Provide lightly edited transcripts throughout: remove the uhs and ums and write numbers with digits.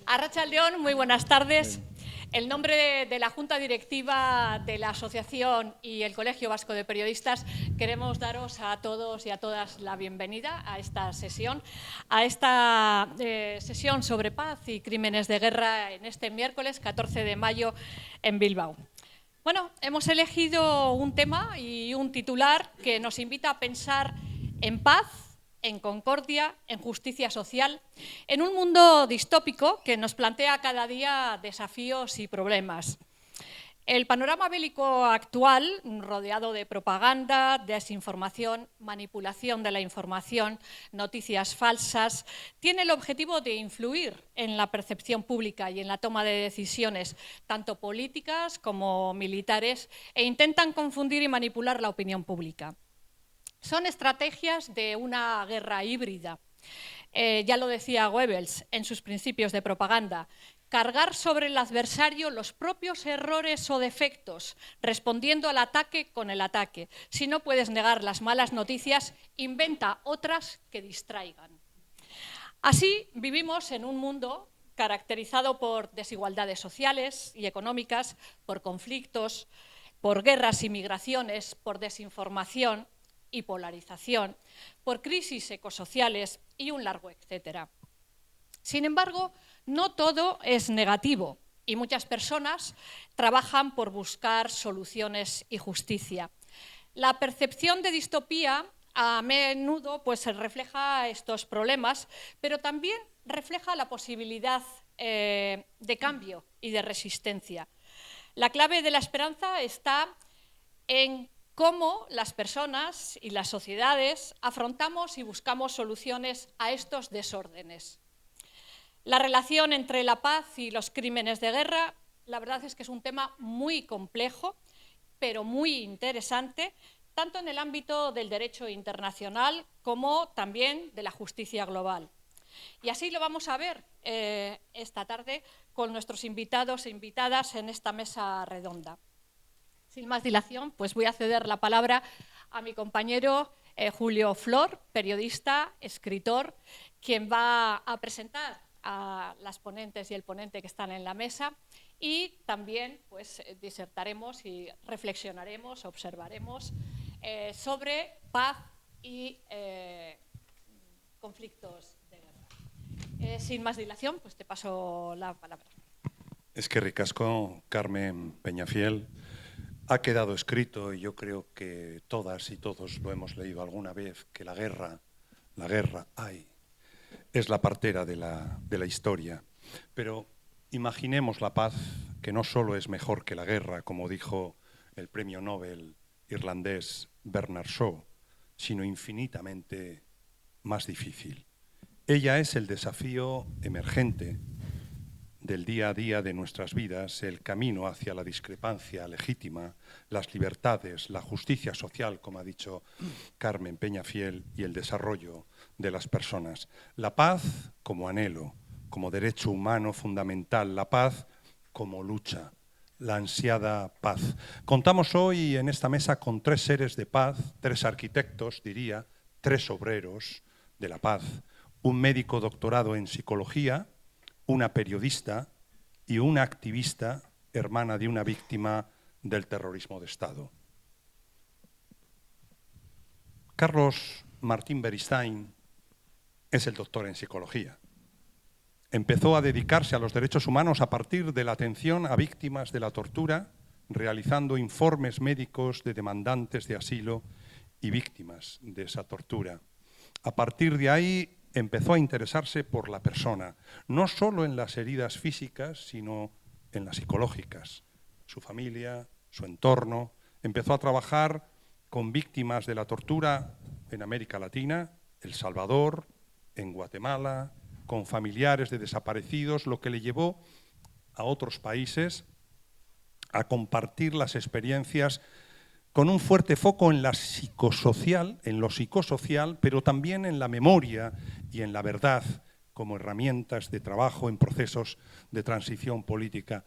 Arratsaldeon, muy buenas tardes. En nombre de la Junta Directiva de la Asociación y el Colegio Vasco de Periodistas, queremos daros a todos y a todas la bienvenida a esta sesión, sesión sobre paz y crímenes de guerra en este miércoles 14 de mayo en Bilbao. Bueno, hemos elegido un tema y un titular que nos invita a pensar en paz, en concordia, en justicia social, en un mundo distópico que nos plantea cada día desafíos y problemas. El panorama bélico actual, rodeado de propaganda, desinformación, manipulación de la información, noticias falsas, tiene el objetivo de influir en la percepción pública y en la toma de decisiones, tanto políticas como militares, e intentan confundir y manipular la opinión pública. Son estrategias de una guerra híbrida. Ya lo decía Goebbels en sus principios de propaganda. Cargar sobre el adversario los propios errores o defectos, respondiendo al ataque con el ataque. Si no puedes negar las malas noticias, inventa otras que distraigan. Así vivimos en un mundo caracterizado por desigualdades sociales y económicas, por conflictos, por guerras y migraciones, por desinformación y polarización, por crisis ecosociales y un largo etcétera. Sin embargo, no todo es negativo y muchas personas trabajan por buscar soluciones y justicia. La percepción de distopía a menudo refleja estos problemas, pero también refleja la posibilidad de cambio y de resistencia. La clave de la esperanza está en cómo las personas y las sociedades afrontamos y buscamos soluciones a estos desórdenes. La relación entre la paz y los crímenes de guerra, la verdad es que es un tema muy complejo, pero muy interesante, tanto en el ámbito del derecho internacional como también de la justicia global. Y así lo vamos a ver esta tarde con nuestros invitados e invitadas en esta mesa redonda. Sin más dilación, pues voy a ceder la palabra a mi compañero Julio Flor, periodista, escritor, quien va a presentar a las ponentes y el ponente que están en la mesa, y también pues disertaremos y reflexionaremos, observaremos sobre paz y conflictos de guerra. Sin más dilación, pues te paso la palabra. Eskerrik asko, Carmen Peñafiel. Ha quedado escrito, y yo creo que todas y todos lo hemos leído alguna vez, que la guerra, es la partera de la historia. Pero imaginemos la paz, que no solo es mejor que la guerra, como dijo el premio Nobel irlandés Bernard Shaw, sino infinitamente más difícil. Ella es el desafío emergente del día a día de nuestras vidas, el camino hacia la discrepancia legítima, las libertades, la justicia social, como ha dicho Carmen Peñafiel, y el desarrollo de las personas. La paz como anhelo, como derecho humano fundamental, la paz como lucha, la ansiada paz. Contamos hoy en esta mesa con 3 seres de paz, 3 arquitectos, diría, 3 obreros de la paz, un médico doctorado en psicología, una periodista y una activista, hermana de una víctima del terrorismo de Estado. Carlos Martín Beristain es el doctor en psicología. Empezó a dedicarse a los derechos humanos a partir de la atención a víctimas de la tortura, realizando informes médicos de demandantes de asilo y víctimas de esa tortura. A partir de ahí empezó a interesarse por la persona, no solo en las heridas físicas, sino en las psicológicas. Su familia, su entorno. Empezó a trabajar con víctimas de la tortura en América Latina, El Salvador, en Guatemala, con familiares de desaparecidos, lo que le llevó a otros países a compartir las experiencias con un fuerte foco en lo psicosocial, pero también en la memoria y en la verdad como herramientas de trabajo en procesos de transición política.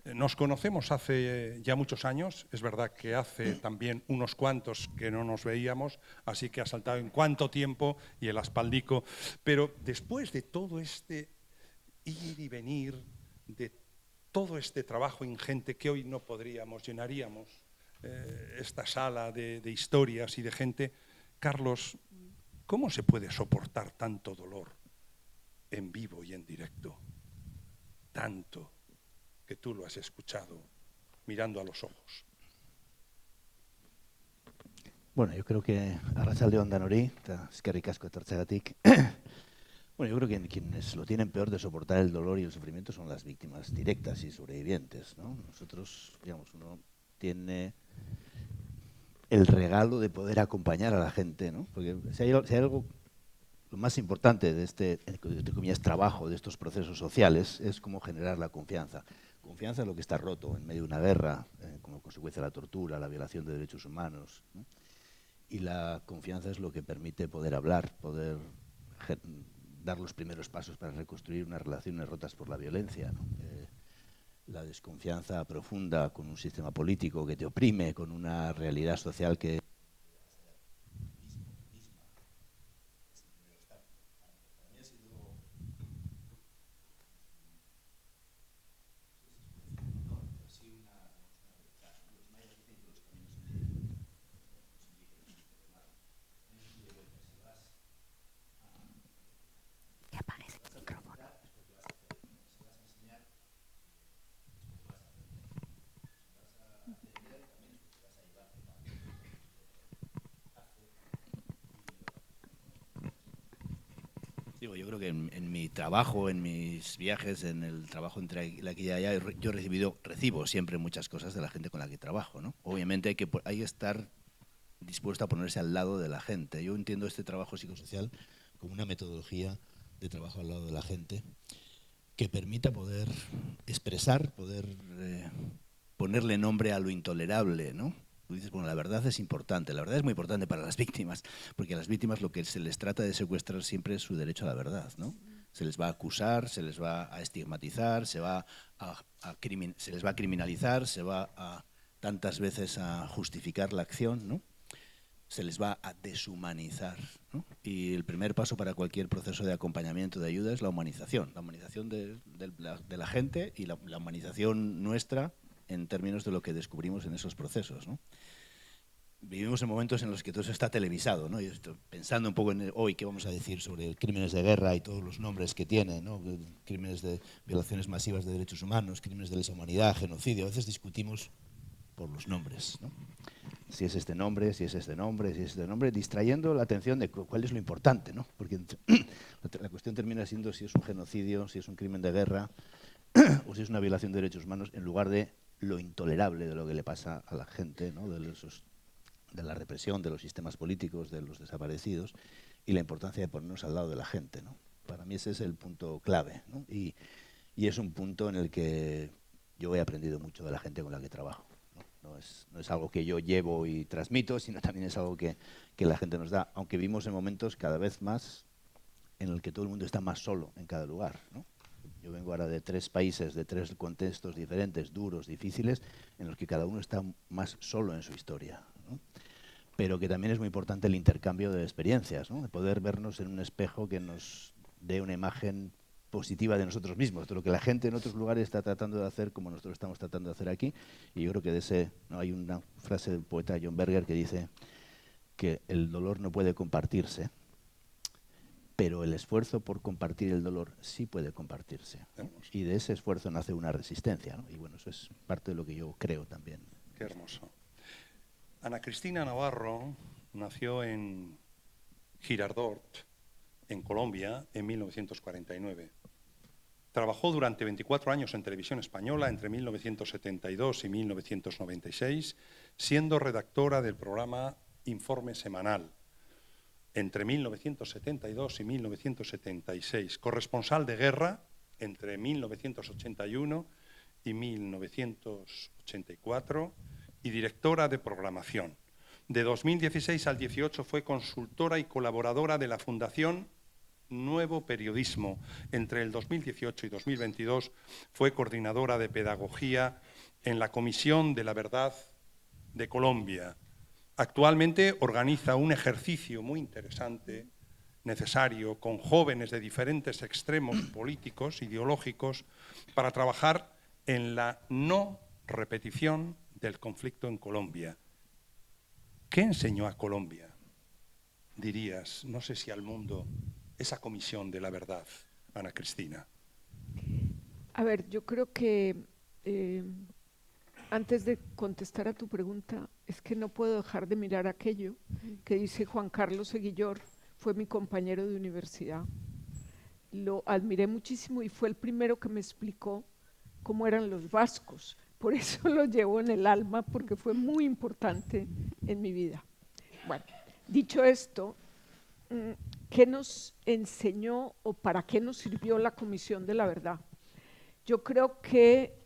Nos conocemos hace ya muchos años, es verdad que hace también unos cuantos que no nos veíamos, así que ha saltado en cuánto tiempo y el aspaldico, pero después de todo este ir y venir de todo este trabajo ingente que hoy no podríamos, llenaríamos esta sala de historias y de gente. Carlos, ¿cómo se puede soportar tanto dolor en vivo y en directo? Tanto que tú lo has escuchado mirando a los ojos. Bueno, yo creo que arratsalde on danori, eta eskerrik asko etortzeagatik. Bueno, yo creo que quienes lo tienen peor de soportar el dolor y el sufrimiento son las víctimas directas y sobrevivientes, ¿no? Nosotros, digamos, uno tiene el regalo de poder acompañar a la gente, ¿no? Porque si hay algo, lo más importante de este, entre comillas, trabajo, de estos procesos sociales, es cómo generar la confianza. Confianza en lo que está roto en medio de una guerra, como consecuencia de la tortura, la violación de derechos humanos, ¿no? Y la confianza es lo que permite poder hablar, poder dar los primeros pasos para reconstruir unas relaciones rotas por la violencia, ¿no? La desconfianza profunda con un sistema político que te oprime, con una realidad social que Digo, yo creo que en mi trabajo, en mis viajes, en el trabajo entre aquí y allá, yo recibo siempre muchas cosas de la gente con la que trabajo, ¿no? Obviamente hay que estar dispuesto a ponerse al lado de la gente. Yo entiendo este trabajo psicosocial como una metodología de trabajo al lado de la gente que permita poder expresar, poder ponerle nombre a lo intolerable, ¿no? Tú dices, bueno, la verdad es importante, la verdad es muy importante para las víctimas, porque a las víctimas lo que se les trata de secuestrar siempre es su derecho a la verdad, ¿no? Se les va a acusar, se les va a estigmatizar, se les va a criminalizar, se va a tantas veces a justificar la acción, ¿no? Se les va a deshumanizar, ¿no? Y el primer paso para cualquier proceso de acompañamiento, de ayuda, es la humanización de la gente y la humanización nuestra en términos de lo que descubrimos en esos procesos, ¿no? Vivimos en momentos en los que todo eso está televisado, ¿no? Yo estoy pensando un poco en hoy qué vamos a decir sobre crímenes de guerra y todos los nombres que tiene, ¿no? Crímenes de violaciones masivas de derechos humanos, crímenes de lesa humanidad, genocidio. A veces discutimos por los nombres, ¿no? Si es este nombre, si es este nombre, si es este nombre, distrayendo la atención de cuál es lo importante, ¿no? Porque la cuestión termina siendo si es un genocidio, si es un crimen de guerra o si es una violación de derechos humanos, en lugar de lo intolerable de lo que le pasa a la gente, ¿no? De la represión, de los sistemas políticos, de los desaparecidos, y la importancia de ponernos al lado de la gente, ¿no? Para mí ese es el punto clave, ¿no? Y es un punto en el que yo he aprendido mucho de la gente con la que trabajo. No es algo que yo llevo y transmito, sino también es algo que la gente nos da, aunque vivimos en momentos cada vez más en el que todo el mundo está más solo en cada lugar, ¿no? Yo vengo ahora de 3 países, de 3 contextos diferentes, duros, difíciles, en los que cada uno está más solo en su historia, ¿no? Pero que también es muy importante el intercambio de experiencias, ¿no? De poder vernos en un espejo que nos dé una imagen positiva de nosotros mismos, de lo que la gente en otros lugares está tratando de hacer como nosotros estamos tratando de hacer aquí. Y yo creo que de ese, ¿no? Hay una frase del poeta John Berger que dice que el dolor no puede compartirse, pero el esfuerzo por compartir el dolor sí puede compartirse, ¿no? Y de ese esfuerzo nace una resistencia, ¿no? Y bueno, eso es parte de lo que yo creo también. Qué hermoso. Ana Cristina Navarro nació en Girardot, en Colombia, en 1949. Trabajó durante 24 años en Televisión Española entre 1972 y 1996, siendo redactora del programa Informe Semanal. Entre 1972 y 1976, corresponsal de guerra entre 1981 y 1984 y directora de programación. De 2016 al 18 fue consultora y colaboradora de la Fundación Nuevo Periodismo. Entre el 2018 y 2022 fue coordinadora de pedagogía en la Comisión de la Verdad de Colombia. Actualmente organiza un ejercicio muy interesante necesario con jóvenes de diferentes extremos políticos, ideológicos, para trabajar en la no repetición del conflicto en Colombia. ¿Qué enseñó a Colombia, dirías, no sé si al mundo, esa comisión de la verdad, Ana Cristina? A ver, yo creo que antes de contestar a tu pregunta, es que no puedo dejar de mirar aquello que dice Juan Carlos Eguillor, fue mi compañero de universidad. Lo admiré muchísimo y fue el primero que me explicó cómo eran los vascos. Por eso lo llevo en el alma, porque fue muy importante en mi vida. Bueno, dicho esto, ¿qué nos enseñó o para qué nos sirvió la Comisión de la Verdad? Yo creo que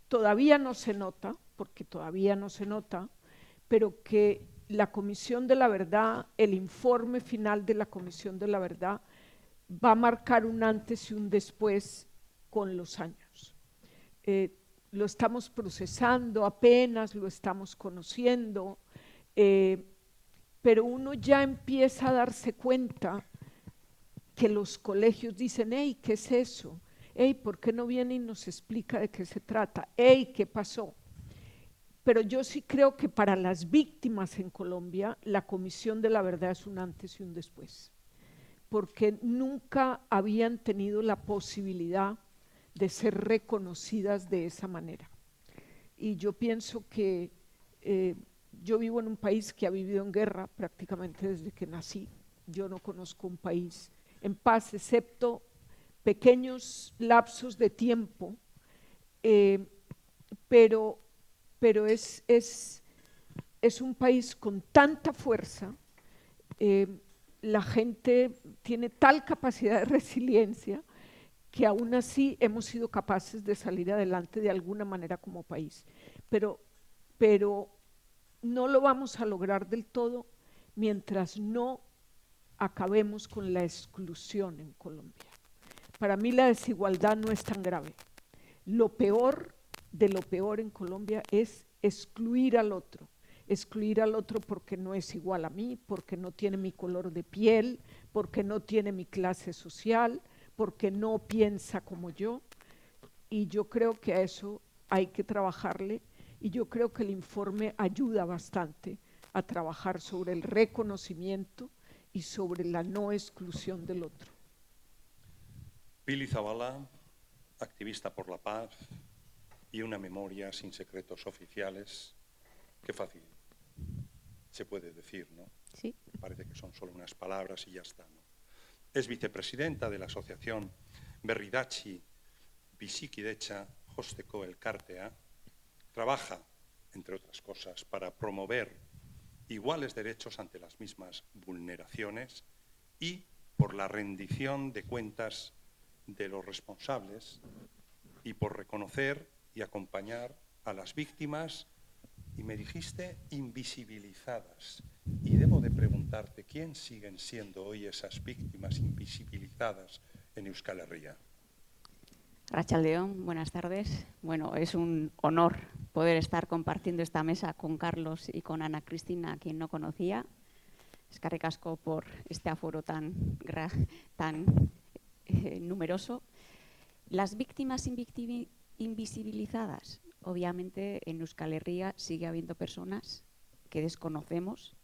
todavía no se nota, porque todavía no se nota, pero que la Comisión de la Verdad, el informe final de la Comisión de la Verdad, va a marcar un antes y un después con los años. Lo estamos procesando apenas, lo estamos conociendo, pero uno ya empieza a darse cuenta que los colegios dicen, hey, ¿qué es eso? Hey, ¿por qué no viene y nos explica de qué se trata? Hey, ¿qué pasó? Pero yo sí creo que para las víctimas en Colombia, la Comisión de la Verdad es un antes y un después, porque nunca habían tenido la posibilidad de ser reconocidas de esa manera. Y yo pienso que yo vivo en un país que ha vivido en guerra prácticamente desde que nací. Yo no conozco un país en paz, excepto pequeños lapsos de tiempo, pero es un país con tanta fuerza, la gente tiene tal capacidad de resiliencia que aún así hemos sido capaces de salir adelante de alguna manera como país. Pero no lo vamos a lograr del todo mientras no acabemos con la exclusión en Colombia. Para mí la desigualdad no es tan grave. Lo peor de lo peor en Colombia es excluir al otro porque no es igual a mí, porque no tiene mi color de piel, porque no tiene mi clase social, porque no piensa como yo. Y yo creo que a eso hay que trabajarle, y yo creo que el informe ayuda bastante a trabajar sobre el reconocimiento y sobre la no exclusión del otro. Pili Zabala, activista por la paz y una memoria sin secretos oficiales. Qué fácil se puede decir, ¿no? Sí. Parece que son solo unas palabras y ya está, ¿no? Es vicepresidenta de la asociación Berridachi Bizikidecha Josteko Elkartea. Trabaja, entre otras cosas, para promover iguales derechos ante las mismas vulneraciones y por la rendición de cuentas de los responsables y por reconocer y acompañar a las víctimas, y me dijiste invisibilizadas. Y debo de preguntarte, ¿quién siguen siendo hoy esas víctimas invisibilizadas en Euskal Herria? Arratsaldeon, buenas tardes. Bueno, es un honor poder estar compartiendo esta mesa con Carlos y con Ana Cristina, a quien no conocía. Eskerrik asko por este aforo tan numeroso. Las víctimas invisibilizadas. Obviamente en Euskal Herria sigue habiendo personas que desconocemos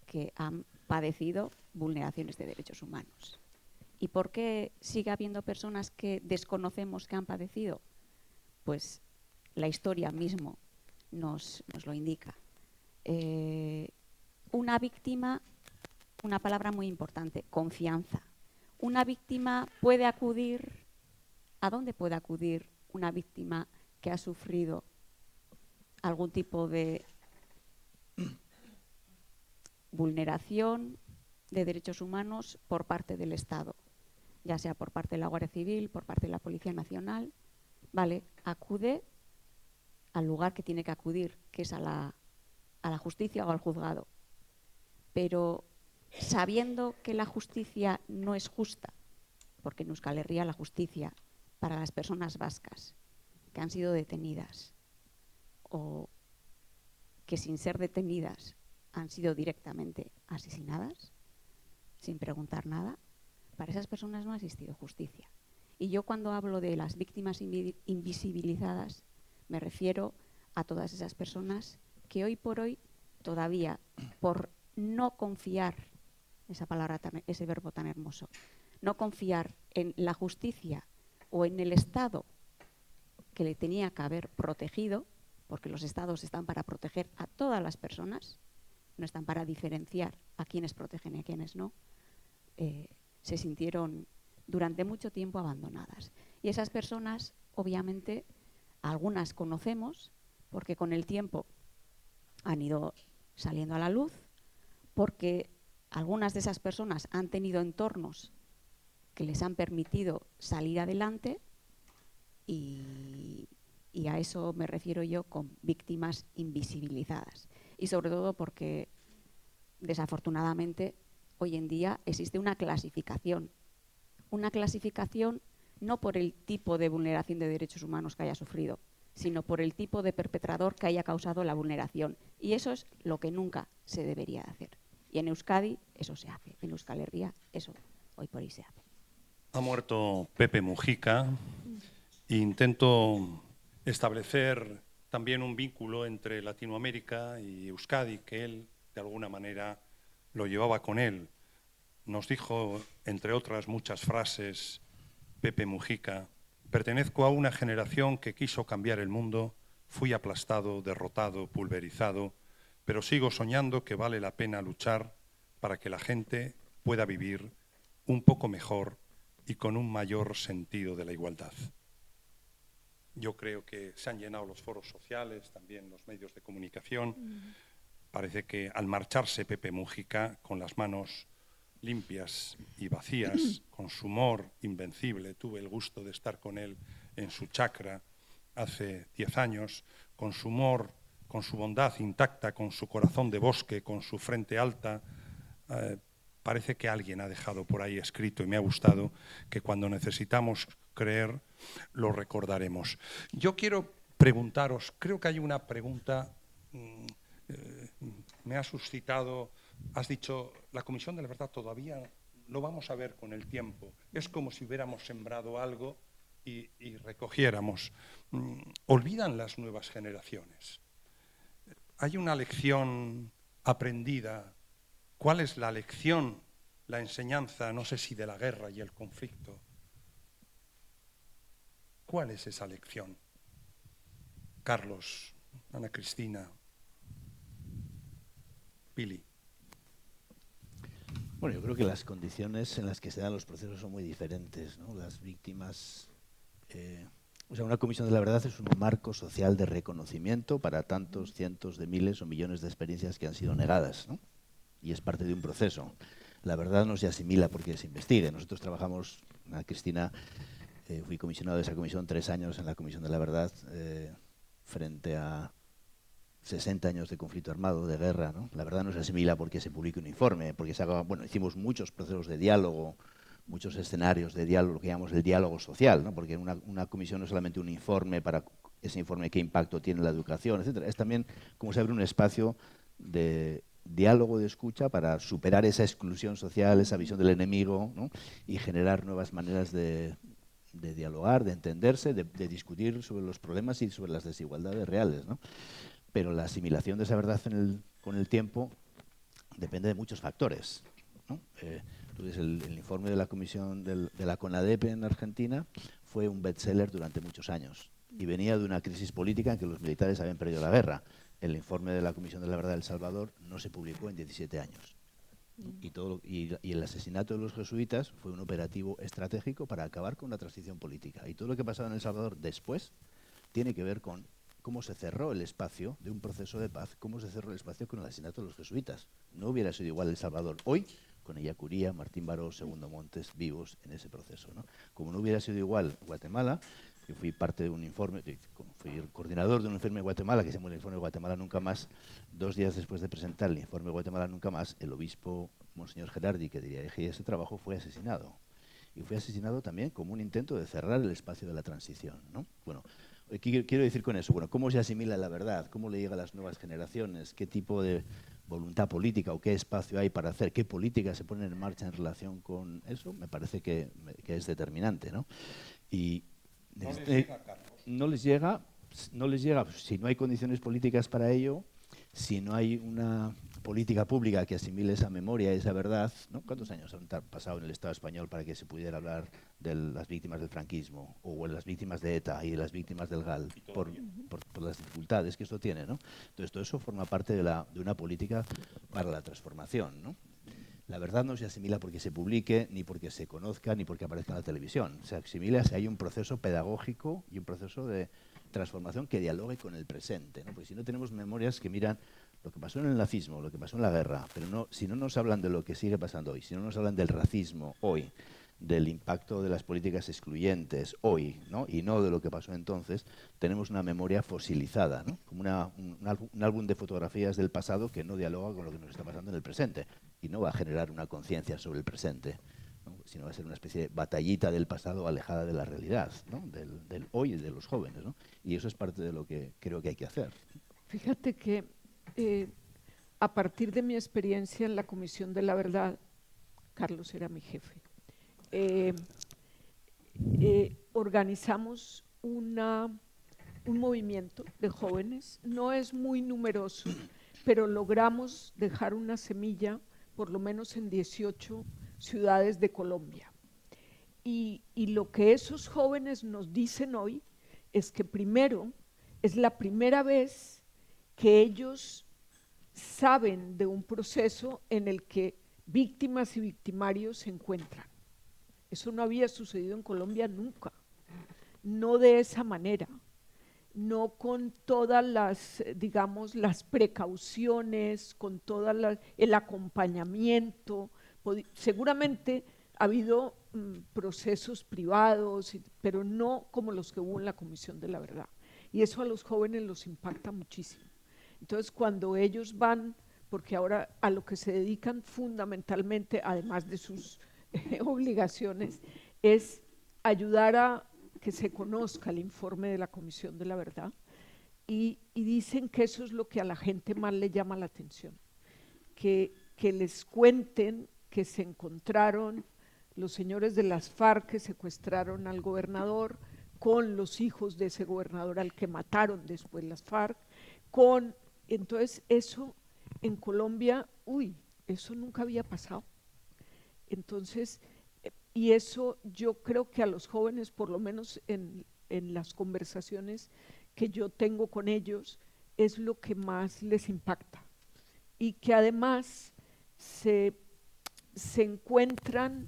que han padecido vulneraciones de derechos humanos. ¿Y por qué sigue habiendo personas que desconocemos que han padecido? Pues la historia mismo nos lo indica. Una víctima, una palabra muy importante, confianza. Una víctima puede acudir, ¿a dónde puede acudir una víctima que ha sufrido algún tipo de vulneración de derechos humanos por parte del Estado? Ya sea por parte de la Guardia Civil, por parte de la Policía Nacional, ¿vale? Acude al lugar que tiene que acudir, que es a la justicia o al juzgado. Pero sabiendo que la justicia no es justa, porque en Euskal Herria la justicia para las personas vascas que han sido detenidas o que sin ser detenidas han sido directamente asesinadas, sin preguntar nada, para esas personas no ha existido justicia. Y yo cuando hablo de las víctimas invisibilizadas, me refiero a todas esas personas que hoy por hoy todavía, por no confiar, esa palabra, ese verbo tan hermoso, no confiar en la justicia o en el Estado que le tenía que haber protegido, porque los Estados están para proteger a todas las personas, no están para diferenciar a quienes protegen y a quienes no, se sintieron durante mucho tiempo abandonadas. Y esas personas, obviamente, algunas conocemos, porque con el tiempo han ido saliendo a la luz, porque algunas de esas personas han tenido entornos que les han permitido salir adelante y a eso me refiero yo con víctimas invisibilizadas. Y sobre todo porque, desafortunadamente, hoy en día existe una clasificación no por el tipo de vulneración de derechos humanos que haya sufrido, sino por el tipo de perpetrador que haya causado la vulneración. Y eso es lo que nunca se debería hacer. Y en Euskadi eso se hace, en Euskal Herria eso hoy por hoy se hace. Ha muerto Pepe Mujica e intento establecer también un vínculo entre Latinoamérica y Euskadi, que él, de alguna manera, lo llevaba con él. Nos dijo, entre otras muchas frases, Pepe Mujica: pertenezco a una generación que quiso cambiar el mundo, fui aplastado, derrotado, pulverizado, pero sigo soñando que vale la pena luchar para que la gente pueda vivir un poco mejor y con un mayor sentido de la igualdad. Yo creo que se han llenado los foros sociales, también los medios de comunicación. Parece que al marcharse Pepe Mujica, con las manos limpias y vacías, con su humor invencible, tuve el gusto de estar con él en su chacra hace 10 años, con su humor, con su bondad intacta, con su corazón de bosque, con su frente alta, parece que alguien ha dejado por ahí escrito, y me ha gustado, que cuando necesitamos creer, lo recordaremos. Yo quiero preguntaros, creo que hay una pregunta, me ha suscitado, has dicho, la Comisión de la Verdad todavía lo vamos a ver con el tiempo. Es como si hubiéramos sembrado algo y recogiéramos. Olvidan las nuevas generaciones. Hay una lección aprendida. ¿Cuál es la lección, la enseñanza, no sé si de la guerra y el conflicto? ¿Cuál es esa lección? Carlos, Ana Cristina, Pili. Bueno, yo creo que las condiciones en las que se dan los procesos son muy diferentes, ¿no? Las víctimas... una comisión de la verdad es un marco social de reconocimiento para tantos cientos de miles o millones de experiencias que han sido negadas, ¿no? Y es parte de un proceso. La verdad no se asimila porque se investigue. Nosotros trabajamos, Ana Cristina, fui comisionado de esa comisión 3 años en la Comisión de la Verdad, frente a 60 años de conflicto armado, de guerra, ¿no? La verdad no se asimila porque se publique un informe, porque se haga, bueno, hicimos muchos procesos de diálogo, muchos escenarios de diálogo, lo que llamamos el diálogo social, ¿no? Porque una comisión no es solamente un informe, para ese informe qué impacto tiene la educación, etcétera. Es también como se abre un espacio de diálogo, de escucha, para superar esa exclusión social, esa visión del enemigo, ¿no? Y generar nuevas maneras de dialogar, de entenderse, de discutir sobre los problemas y sobre las desigualdades reales, ¿no? Pero la asimilación de esa verdad con el tiempo depende de muchos factores, ¿no? Entonces, el informe de la Comisión de la CONADEP en Argentina fue un bestseller durante muchos años y venía de una crisis política en que los militares habían perdido la guerra. El informe de la Comisión de la Verdad de El Salvador no se publicó en 17 años. Y el asesinato de los jesuitas fue un operativo estratégico para acabar con la transición política. Y todo lo que pasaba en El Salvador después tiene que ver con cómo se cerró el espacio de un proceso de paz, cómo se cerró el espacio con el asesinato de los jesuitas. No hubiera sido igual El Salvador hoy con Ellacuría, Martín Baró, Segundo Montes vivos en ese proceso, ¿no? Como no hubiera sido igual Guatemala, que fui parte de un informe, fui el coordinador de un informe de Guatemala, que se llama el informe de Guatemala Nunca Más. 2 días después de presentar el informe de Guatemala Nunca Más, el obispo Monseñor Gerardi, que dirigía ese trabajo, fue asesinado. Y fue asesinado también como un intento de cerrar el espacio de la transición, ¿no? Bueno, ¿qué quiero decir con eso? Bueno, ¿cómo se asimila la verdad? ¿Cómo le llega a las nuevas generaciones? ¿Qué tipo de voluntad política o qué espacio hay para hacer, qué políticas se ponen en marcha en relación con eso, me parece que es determinante, ¿no? Y no les llega, Carlos. no les llega, si no hay condiciones políticas para ello, si no hay una política pública que asimile esa memoria, esa verdad, ¿no? ¿Cuántos años han pasado en el Estado español para que se pudiera hablar de las víctimas del franquismo o de las víctimas de ETA y de las víctimas del GAL por las dificultades que esto tiene, ¿no? Entonces todo eso forma parte de una política para la transformación, ¿no? La verdad no se asimila porque se publique, ni porque se conozca, ni porque aparezca en la televisión. Se asimila si hay un proceso pedagógico y un proceso de transformación que dialogue con el presente, ¿no? Porque si no tenemos memorias que miran lo que pasó en el nazismo, lo que pasó en la guerra, pero no, si no nos hablan de lo que sigue pasando hoy, si no nos hablan del racismo hoy, del impacto de las políticas excluyentes hoy, ¿no? Y no de lo que pasó entonces, tenemos una memoria fosilizada, ¿no? Como un álbum de fotografías del pasado que no dialoga con lo que nos está pasando en el presente y no va a generar una conciencia sobre el presente, ¿no? Sino va a ser una especie de batallita del pasado alejada de la realidad, ¿no? del hoy y de los jóvenes, ¿no? Y eso es parte de lo que creo que hay que hacer. Fíjate que a partir de mi experiencia en la Comisión de la Verdad, Carlos era mi jefe, organizamos un movimiento de jóvenes, no es muy numeroso, pero logramos dejar una semilla por lo menos en 18 ciudades de Colombia. Y lo que esos jóvenes nos dicen hoy es que primero, es la primera vez que ellos saben de un proceso en el que víctimas y victimarios se encuentran. Eso no había sucedido en Colombia nunca, no de esa manera, no con todas las, digamos, las precauciones, con todo el acompañamiento. Seguramente ha habido procesos privados, pero no como los que hubo en la Comisión de la Verdad. Y eso a los jóvenes los impacta muchísimo. Entonces, cuando ellos van, porque ahora a lo que se dedican fundamentalmente, además de sus obligaciones, es ayudar a que se conozca el informe de la Comisión de la Verdad, y dicen que eso es lo que a la gente más le llama la atención, que les cuenten que se encontraron los señores de las FARC que secuestraron al gobernador con los hijos de ese gobernador al que mataron después las FARC, entonces eso en Colombia, eso nunca había pasado. Entonces, y eso yo creo que a los jóvenes, por lo menos en las conversaciones que yo tengo con ellos, es lo que más les impacta. Y que además se encuentran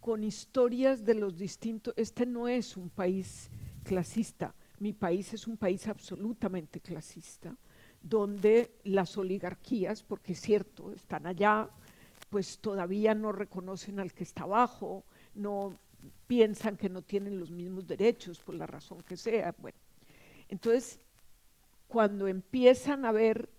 con historias de los distintos. Este no es un país clasista, mi país es un país absolutamente clasista, donde las oligarquías, porque es cierto, están allá, pues todavía no reconocen al que está abajo, no piensan que no tienen los mismos derechos por la razón que sea. Bueno, entonces, cuando empiezan a ver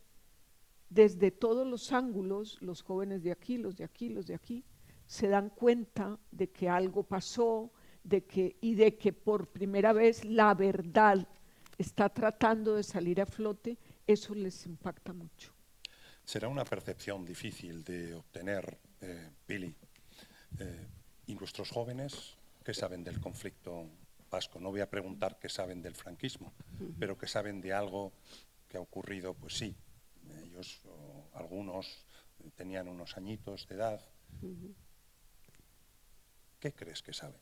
desde todos los ángulos, los jóvenes de aquí, los de aquí, los de aquí, se dan cuenta de que algo pasó, de que por primera vez la verdad está tratando de salir a flote. Eso les impacta mucho. Será una percepción difícil de obtener, Pili. ¿Y nuestros jóvenes qué saben del conflicto vasco? No voy a preguntar qué saben del franquismo, pero qué saben de algo que ha ocurrido, pues sí. Ellos, algunos, tenían unos añitos de edad. ¿Qué crees que saben?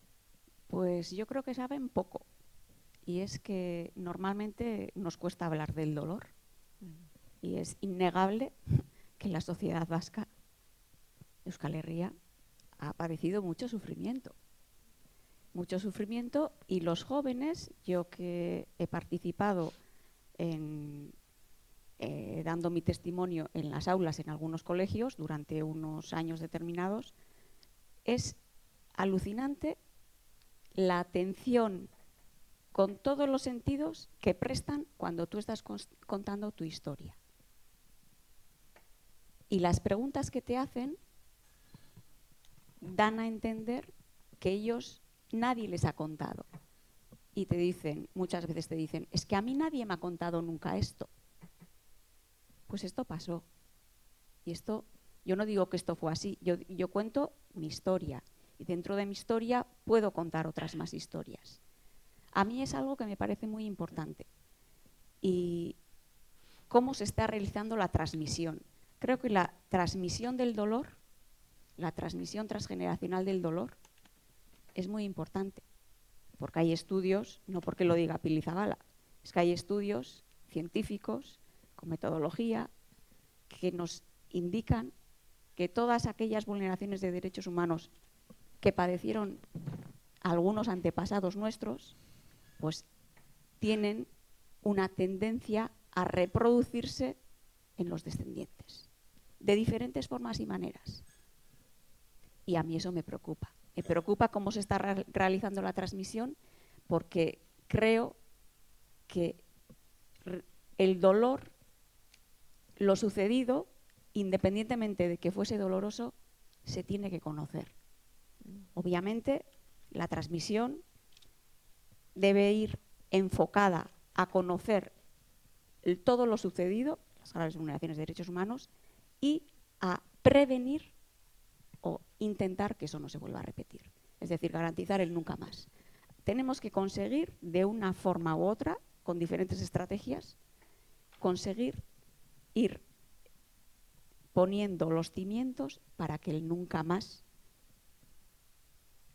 Pues yo creo que saben poco. Y es que normalmente nos cuesta hablar del dolor. Y es innegable que la sociedad vasca, Euskal Herria, ha padecido mucho sufrimiento. Mucho sufrimiento, y los jóvenes, yo que he participado dando mi testimonio en las aulas en algunos colegios durante unos años determinados, es alucinante la atención con todos los sentidos que prestan cuando tú estás contando tu historia. Y las preguntas que te hacen dan a entender que ellos, nadie les ha contado. Y te dicen, muchas veces te dicen, es que a mí nadie me ha contado nunca esto. Pues esto pasó. Y esto, yo no digo que esto fue así, yo cuento mi historia. Y dentro de mi historia puedo contar otras más historias. A mí es algo que me parece muy importante. Y cómo se está realizando la transmisión. Creo que la transmisión del dolor, la transmisión transgeneracional del dolor, es muy importante. Porque hay estudios, no porque lo diga Pili Zabala, es que hay estudios científicos con metodología que nos indican que todas aquellas vulneraciones de derechos humanos que padecieron algunos antepasados nuestros, pues tienen una tendencia a reproducirse en los descendientes, de diferentes formas y maneras. Y a mí eso me preocupa. Me preocupa cómo se está realizando la transmisión, porque creo que el dolor, lo sucedido, independientemente de que fuese doloroso, se tiene que conocer. Obviamente, la transmisión debe ir enfocada a conocer todo lo sucedido, las graves vulneraciones de derechos humanos, y a prevenir o intentar que eso no se vuelva a repetir. Es decir, garantizar el nunca más. Tenemos que conseguir, de una forma u otra, con diferentes estrategias, conseguir ir poniendo los cimientos para que el nunca más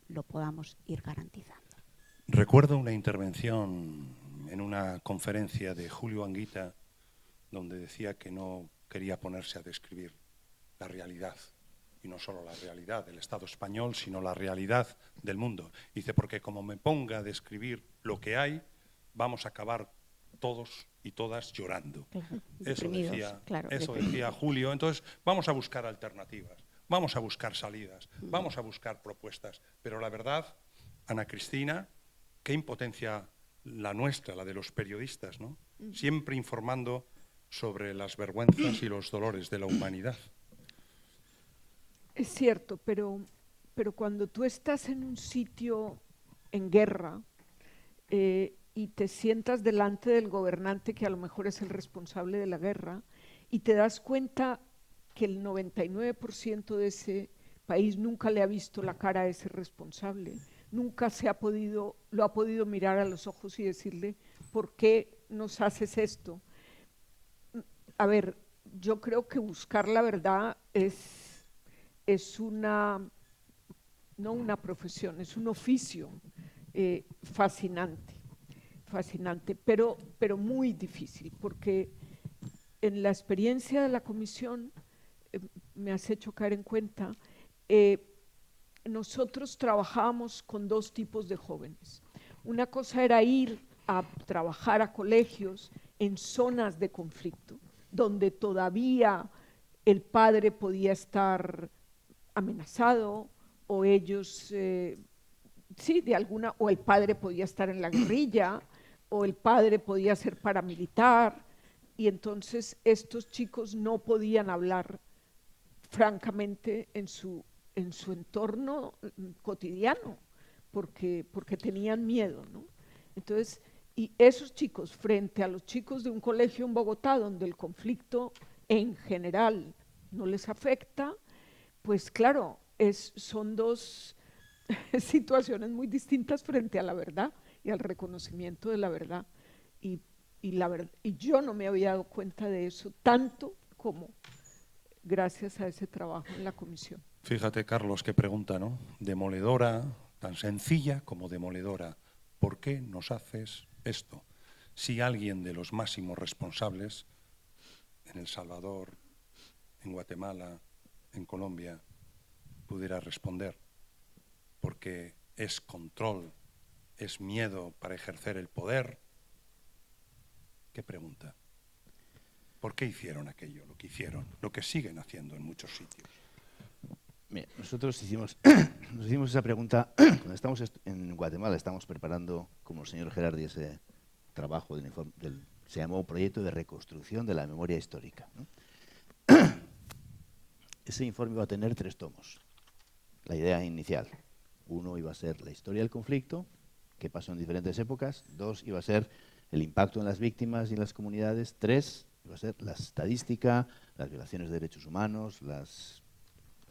lo podamos ir garantizando. Recuerdo una intervención en una conferencia de Julio Anguita donde decía que no quería ponerse a describir la realidad, y no solo la realidad del Estado español, sino la realidad del mundo. Dice, porque como me ponga a describir lo que hay, vamos a acabar todos y todas llorando. Claro, eso decía Julio. Entonces, vamos a buscar alternativas, vamos a buscar salidas, vamos a buscar propuestas. Pero la verdad, Ana Cristina, qué impotencia la nuestra, la de los periodistas, ¿no? Siempre informando sobre las vergüenzas y los dolores de la humanidad. Es cierto, pero cuando tú estás en un sitio en guerra y te sientas delante del gobernante, que a lo mejor es el responsable de la guerra, y te das cuenta que el 99% de ese país nunca le ha visto la cara a ese responsable, nunca lo ha podido mirar a los ojos y decirle, ¿por qué nos haces esto? A ver, yo creo que buscar la verdad es no una profesión, es un oficio fascinante, pero muy difícil, porque en la experiencia de la comisión, me has hecho caer en cuenta, nosotros trabajábamos con dos tipos de jóvenes. Una cosa era ir a trabajar a colegios en zonas de conflicto, donde todavía el padre podía estar amenazado, o ellos, o el padre podía estar en la guerrilla, o el padre podía ser paramilitar, y entonces estos chicos no podían hablar francamente en su entorno cotidiano, porque tenían miedo, ¿no? Entonces, y esos chicos frente a los chicos de un colegio en Bogotá, donde el conflicto en general no les afecta, pues claro, son dos situaciones muy distintas frente a la verdad y al reconocimiento de la verdad. Y yo no me había dado cuenta de eso tanto como gracias a ese trabajo en la comisión. Fíjate, Carlos, qué pregunta, ¿no? Demoledora, tan sencilla como demoledora. ¿Por qué nos haces esto? Si alguien de los máximos responsables en El Salvador, en Guatemala, en Colombia, pudiera responder, porque es control, es miedo para ejercer el poder. ¿Qué pregunta? ¿Por qué hicieron aquello, lo que hicieron, lo que siguen haciendo en muchos sitios? Mira, nosotros nos hicimos esa pregunta cuando estamos en Guatemala, estamos preparando, como el señor Gerardi, ese trabajo se llamó Proyecto de Reconstrucción de la Memoria Histórica, ¿no? Ese informe iba a tener 3 tomos. La idea inicial. 1 iba a ser la historia del conflicto, qué pasó en diferentes épocas. 2 iba a ser el impacto en las víctimas y en las comunidades. 3, Va a ser la estadística, las violaciones de derechos humanos, las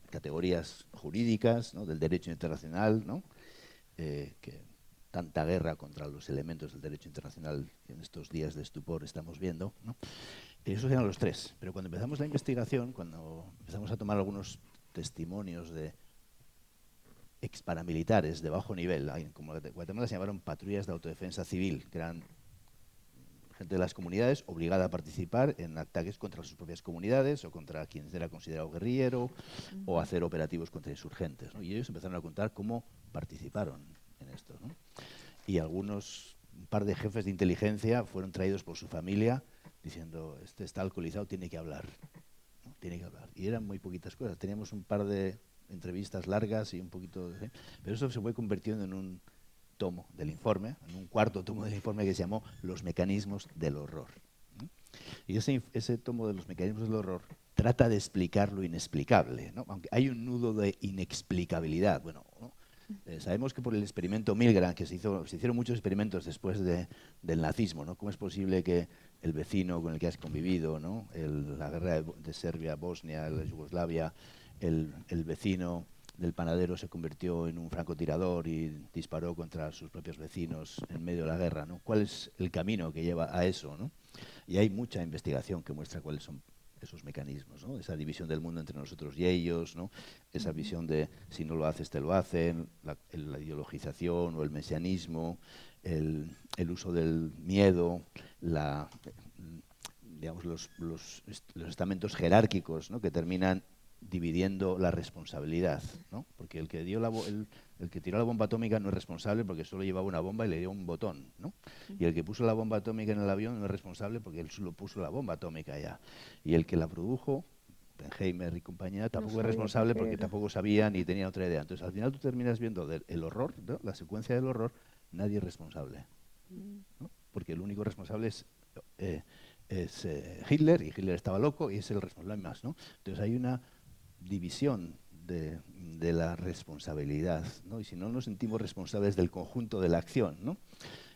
categorías jurídicas, ¿no?, del derecho internacional, ¿no?, que tanta guerra contra los elementos del derecho internacional que en estos días de estupor estamos viendo, ¿no? Esos eran los tres. Pero cuando empezamos la investigación, cuando empezamos a tomar algunos testimonios de ex paramilitares de bajo nivel, como en Guatemala se llamaron patrullas de autodefensa civil, que eran gente de las comunidades obligada a participar en ataques contra sus propias comunidades o contra quien era considerado guerrillero, o hacer operativos contra insurgentes, ¿no? Y ellos empezaron a contar cómo participaron en esto, ¿no? Y un par de jefes de inteligencia fueron traídos por su familia diciendo, este está alcoholizado, tiene que hablar, ¿no? Tiene que hablar. Y eran muy poquitas cosas. Teníamos un par de entrevistas largas y un poquito de... Pero eso se fue convirtiendo en un tomo del informe, en un cuarto tomo del informe que se llamó Los mecanismos del horror, ¿no? Y ese tomo de los mecanismos del horror trata de explicar lo inexplicable, ¿no? Aunque hay un nudo de inexplicabilidad. Bueno, ¿no? Sabemos que por el experimento Milgram, que se hicieron muchos experimentos después del nazismo, ¿no? ¿Cómo es posible que el vecino con el que has convivido, ¿no?, la guerra de Serbia, Bosnia, la Yugoslavia, el vecino del panadero se convirtió en un francotirador y disparó contra sus propios vecinos en medio de la guerra, ¿no? ¿Cuál es el camino que lleva a eso, ¿no? Y hay mucha investigación que muestra cuáles son esos mecanismos, ¿no? Esa división del mundo entre nosotros y ellos, ¿no? Esa visión de si no lo haces te lo hacen, la ideologización o el mesianismo, el uso del miedo, digamos, los estamentos jerárquicos, ¿no?, que terminan dividiendo la responsabilidad, ¿no? Porque el que tiró la bomba atómica no es responsable porque solo llevaba una bomba y le dio un botón, ¿no? Y el que puso la bomba atómica en el avión no es responsable porque él solo puso la bomba atómica ya. Y el que la produjo, Oppenheimer y compañía, tampoco es responsable porque tampoco sabía ni tenía otra idea. Entonces, al final tú terminas viendo el horror, ¿no?, la secuencia del horror, nadie es responsable, ¿no? Porque el único responsable es Hitler, y Hitler estaba loco y es el responsable más, ¿no? Entonces hay una división de la responsabilidad, ¿no? Y si no nos sentimos responsables del conjunto de la acción, ¿no?,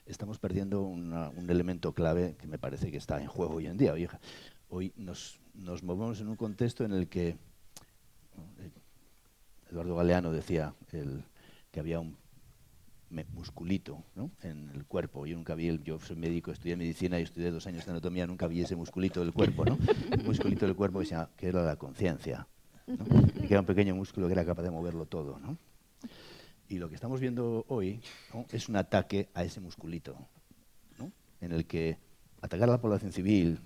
estamos perdiendo un elemento clave que me parece que está en juego hoy en día. Hoy nos movemos en un contexto en el que Eduardo Galeano decía que había un musculito, ¿no?, en el cuerpo. Yo nunca vi, yo soy médico, estudié medicina y estudié 2 años de anatomía, nunca vi ese musculito del cuerpo, ¿no? Un musculito del cuerpo que era la conciencia, ¿no? Y que era un pequeño músculo que era capaz de moverlo todo, ¿no? Y lo que estamos viendo hoy, ¿no?, es un ataque a ese musculito, ¿no?, en el que atacar a la población civil,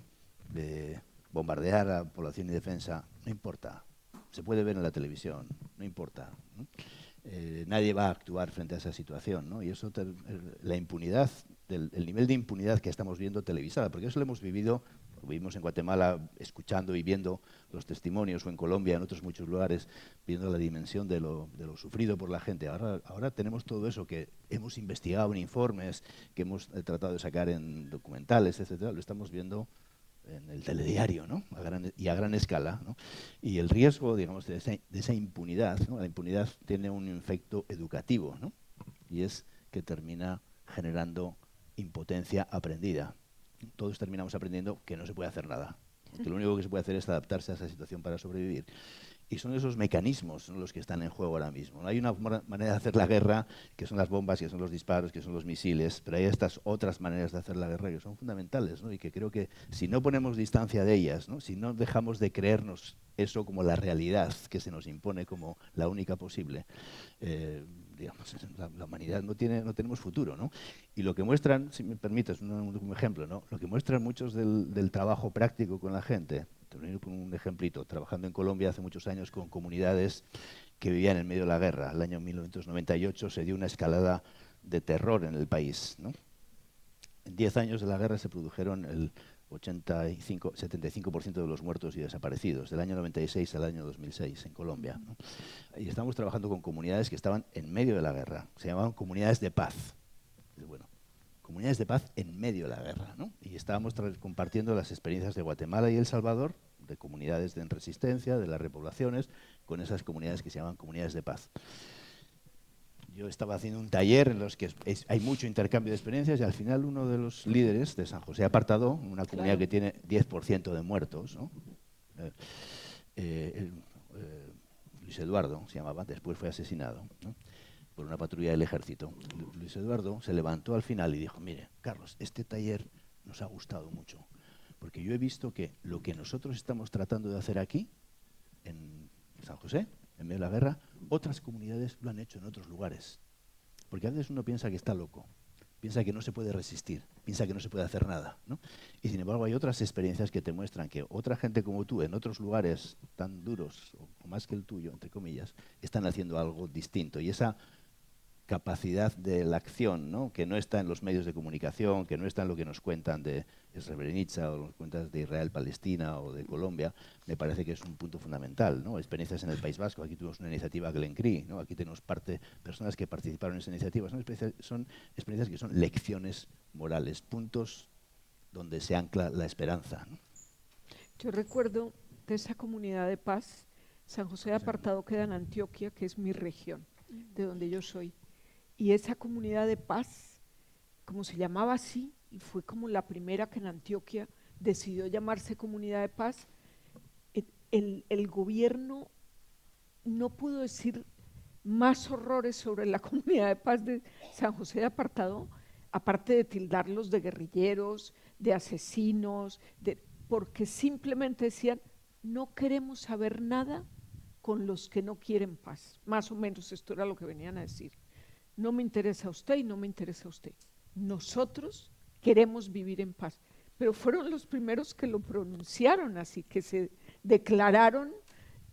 bombardear a la población y defensa, no importa. Se puede ver en la televisión, no importa, ¿no? Nadie va a actuar frente a esa situación, ¿no? Y eso, la impunidad, el nivel de impunidad que estamos viendo televisada, porque eso lo hemos vivido, lo vivimos en Guatemala escuchando y viendo los testimonios, o en Colombia, en otros muchos lugares, viendo la dimensión de lo sufrido por la gente. Ahora tenemos todo eso que hemos investigado en informes, que hemos tratado de sacar en documentales, etcétera, lo estamos viendo en el telediario, ¿no?, a gran escala, ¿no? Y el riesgo, digamos, de esa impunidad, ¿no? La impunidad tiene un efecto educativo, ¿no? Y es que termina generando impotencia aprendida. Todos terminamos aprendiendo que no se puede hacer nada, que lo único que se puede hacer es adaptarse a esa situación para sobrevivir. Y son esos mecanismos, ¿no?, los que están en juego ahora mismo. No hay una manera de hacer la guerra, que son las bombas, que son los disparos, que son los misiles, pero hay estas otras maneras de hacer la guerra que son fundamentales, ¿no? Y que creo que si no ponemos distancia de ellas, ¿no?, si no dejamos de creernos eso como la realidad que se nos impone como la única posible, digamos, la humanidad no tenemos futuro, ¿no? Y lo que muestran, si me permites un ejemplo, ¿no?, lo que muestran muchos del trabajo práctico con la gente. Termino con un ejemplito. Trabajando en Colombia hace muchos años con comunidades que vivían en medio de la guerra. El año 1998 se dio una escalada de terror en el país, ¿no? En 10 años de la guerra se produjeron el 75% de los muertos y desaparecidos, del año 96 al año 2006 en Colombia, ¿no? Y estamos trabajando con comunidades que estaban en medio de la guerra. Se llamaban comunidades de paz. Bueno, comunidades de paz en medio de la guerra, ¿no? Y estábamos compartiendo las experiencias de Guatemala y El Salvador, de comunidades en resistencia, de las repoblaciones, con esas comunidades que se llaman comunidades de paz. yo estaba haciendo un taller en los que hay mucho intercambio de experiencias y al final uno de los líderes de San José Apartadó, una comunidad que tiene 10% de muertos, ¿no? Luis Eduardo se llamaba, después fue asesinado, ¿no?, por una patrulla del ejército. Luis Eduardo se levantó al final y dijo: mire, Carlos, este taller nos ha gustado mucho, porque yo he visto que lo que nosotros estamos tratando de hacer aquí, en San José, en medio de la guerra, otras comunidades lo han hecho en otros lugares. Porque a veces uno piensa que está loco, piensa que no se puede resistir, piensa que no se puede hacer nada, ¿no? Y sin embargo hay otras experiencias que te muestran que otra gente como tú, en otros lugares tan duros, o más que el tuyo, entre comillas, están haciendo algo distinto. Y esa capacidad de la acción, ¿no?, que no está en los medios de comunicación, que no está en lo que nos cuentan de Srebrenica o nos cuentan de Israel, Palestina o de Colombia, me parece que es un punto fundamental, ¿no? Experiencias en el País Vasco, aquí tuvimos una iniciativa Glencree, ¿no? Aquí tenemos personas que participaron en esa iniciativa, son experiencias que son lecciones morales, puntos donde se ancla la esperanza, ¿no? Yo recuerdo de esa comunidad de paz, San José de Apartadó queda en Antioquia, que es mi región, de donde yo soy. Y esa comunidad de paz, como se llamaba así, y fue como la primera que en Antioquia decidió llamarse Comunidad de Paz, el gobierno no pudo decir más horrores sobre la Comunidad de Paz de San José de Apartadó, aparte de tildarlos de guerrilleros, de asesinos, porque simplemente decían: no queremos saber nada con los que no quieren paz. Más o menos esto era lo que venían a decir. No me interesa usted y no me interesa usted. Nosotros queremos vivir en paz. Pero fueron los primeros que lo pronunciaron así, que se declararon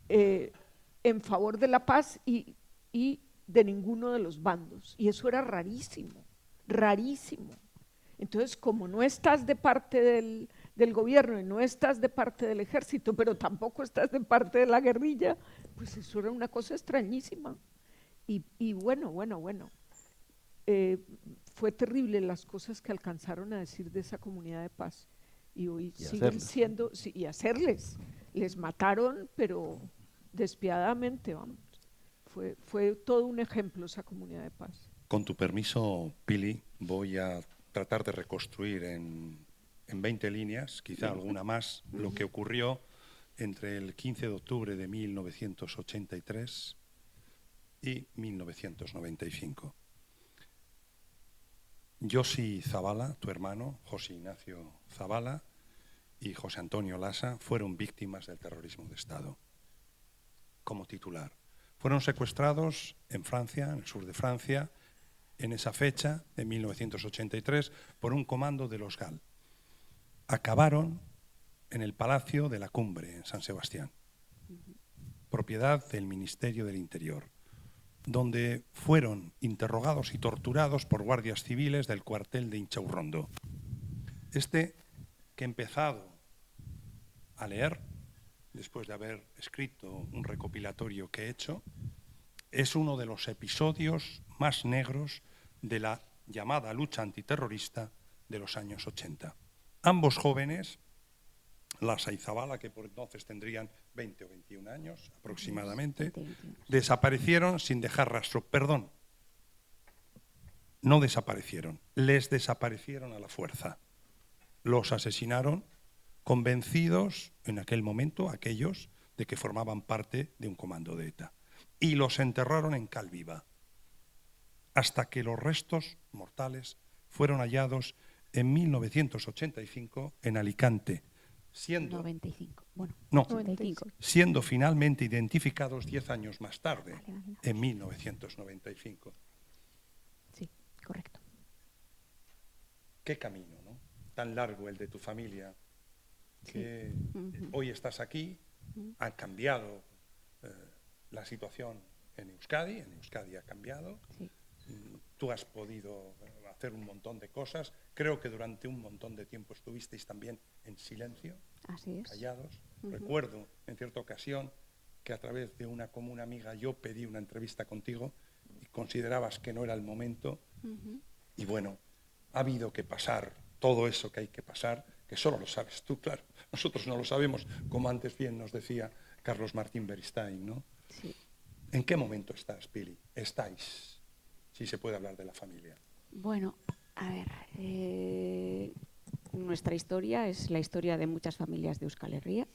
en favor de la paz y de ninguno de los bandos. Y eso era rarísimo, rarísimo. Entonces, como no estás de parte del gobierno y no estás de parte del ejército, pero tampoco estás de parte de la guerrilla, pues eso era una cosa extrañísima. Y bueno, fue terrible las cosas que alcanzaron a decir de esa comunidad de paz. Y hoy siguen siendo, sí, y hacerles. Les mataron, pero despiadadamente, vamos. Fue todo un ejemplo esa comunidad de paz. Con tu permiso, Pili, voy a tratar de reconstruir en 20 líneas, quizá alguna más, lo que ocurrió entre el 15 de octubre de 1983 y 1995. Josi Zabala, tu hermano, José Ignacio Zabala, y José Antonio Lasa fueron víctimas del terrorismo de Estado. Como titular, fueron secuestrados en Francia, en el sur de Francia, en esa fecha de 1983, por un comando de los GAL. Acabaron en el Palacio de la Cumbre, en San Sebastián, propiedad del Ministerio del Interior, donde fueron interrogados y torturados por guardias civiles del cuartel de Inchaurrondo. Que he empezado a leer, después de haber escrito un recopilatorio que he hecho, es uno de los episodios más negros de la llamada lucha antiterrorista de los años 80. Ambos jóvenes, Lasa y Zabala, que por entonces tendrían 20 o 21 años aproximadamente, desaparecieron sin dejar rastro. Perdón, no desaparecieron, les desaparecieron a la fuerza. Los asesinaron convencidos en aquel momento, aquellos, de que formaban parte de un comando de ETA. Y los enterraron en cal viva, hasta que los restos mortales fueron hallados en 1985 en Alicante, siendo finalmente identificados 10 años más tarde, en 1995. Sí, correcto. Qué camino, ¿no? Tan largo el de tu familia, que hoy estás aquí, ha cambiado la situación en Euskadi ha cambiado, sí. Tú has podido hacer un montón de cosas, creo que durante un montón de tiempo estuvisteis también en silencio, callados. Recuerdo en cierta ocasión que a través de una común amiga yo pedí una entrevista contigo y considerabas que no era el momento, y bueno, ha habido que pasar todo eso que hay que pasar, que solo lo sabes tú, claro, nosotros no lo sabemos, como antes bien nos decía Carlos Martín Beristain, ¿no? Sí. ¿En qué momento estás, Pili? Estáis si se puede hablar de la familia. Bueno, a ver, nuestra historia es la historia de muchas familias de Euskal Herria.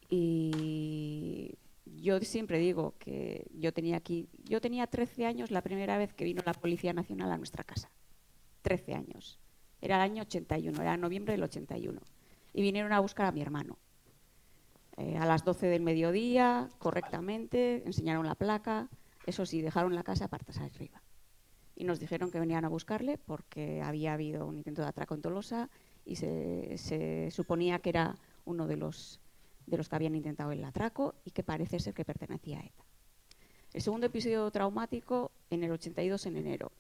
Y yo siempre digo que yo tenía 13 años la primera vez que vino la Policía Nacional a nuestra casa. 13 años. Era el año 81, era noviembre del 81. Y vinieron a buscar a mi hermano. A las 12 del mediodía, correctamente, enseñaron la placa. Eso sí, dejaron la casa patas arriba. Y nos dijeron que venían a buscarle porque había habido un intento de atraco en Tolosa y se suponía que era uno de los que habían intentado el atraco y que parece ser que pertenecía a ETA. El segundo episodio traumático en el 82 en enero.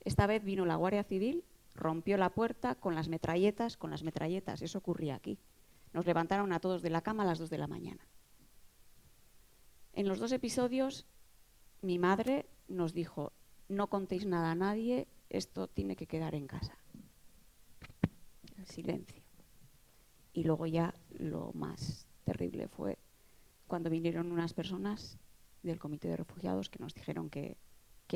Esta vez vino la Guardia Civil, rompió la puerta con las metralletas, eso ocurría aquí. Nos levantaron a todos de la cama a las 2 de la mañana. En los dos episodios, mi madre nos dijo: no contéis nada a nadie, esto tiene que quedar en casa. El silencio. Y luego ya lo más terrible fue cuando vinieron unas personas del Comité de Refugiados que nos dijeron que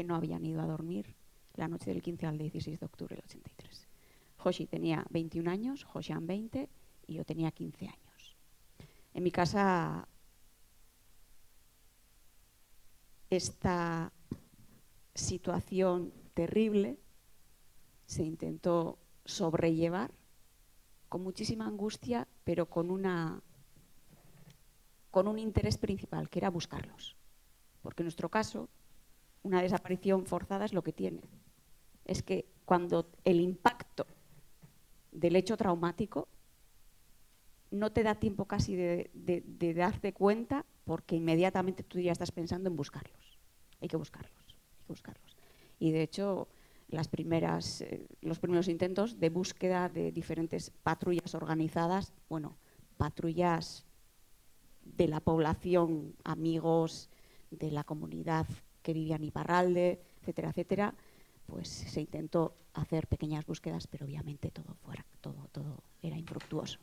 no habían ido a dormir la noche del 15 al 16 de octubre del 83. Joshi tenía 21 años, Josian 20 y yo tenía 15 años. En mi casa esta situación terrible se intentó sobrellevar con muchísima angustia, pero con un interés principal, que era buscarlos. Porque en nuestro caso, una desaparición forzada es lo que tiene. Es que cuando el impacto del hecho traumático no te da tiempo casi de darte cuenta, porque inmediatamente tú ya estás pensando en buscarlos. Hay que buscarlos. Y de hecho, los primeros intentos de búsqueda de diferentes patrullas organizadas, patrullas de la población, amigos de la comunidad que vivía en Iparralde, etcétera, etcétera, pues se intentó hacer pequeñas búsquedas, pero obviamente todo era infructuoso.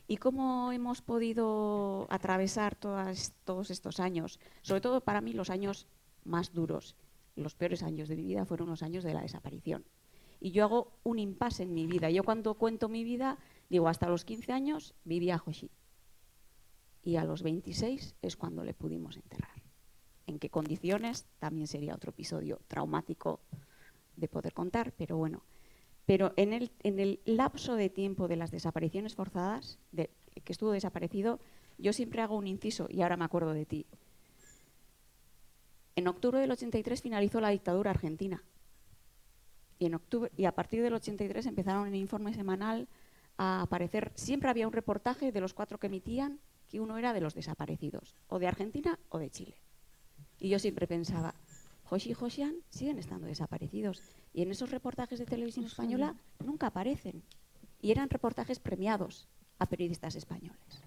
¿Y cómo hemos podido atravesar todos estos años? Sobre todo para mí los años más duros, los peores años de mi vida fueron los años de la desaparición. Y yo hago un impasse en mi vida. Yo cuando cuento mi vida, digo, hasta los 15 años vivía Joshi. Y a los 26 es cuando le pudimos enterrar. ¿En qué condiciones? También sería otro episodio traumático de poder contar, pero bueno. Pero en el lapso de tiempo de las desapariciones forzadas, que estuvo desaparecido, yo siempre hago un inciso, y ahora me acuerdo de ti. En octubre del 83 finalizó la dictadura argentina. Y a partir del 83 empezaron en el informe semanal a aparecer, siempre había un reportaje de los 4 que emitían, que uno era de los desaparecidos, o de Argentina o de Chile. Y yo siempre pensaba, Joshi y Josian siguen estando desaparecidos. Y en esos reportajes de televisión española nunca aparecen. Y eran reportajes premiados a periodistas españoles.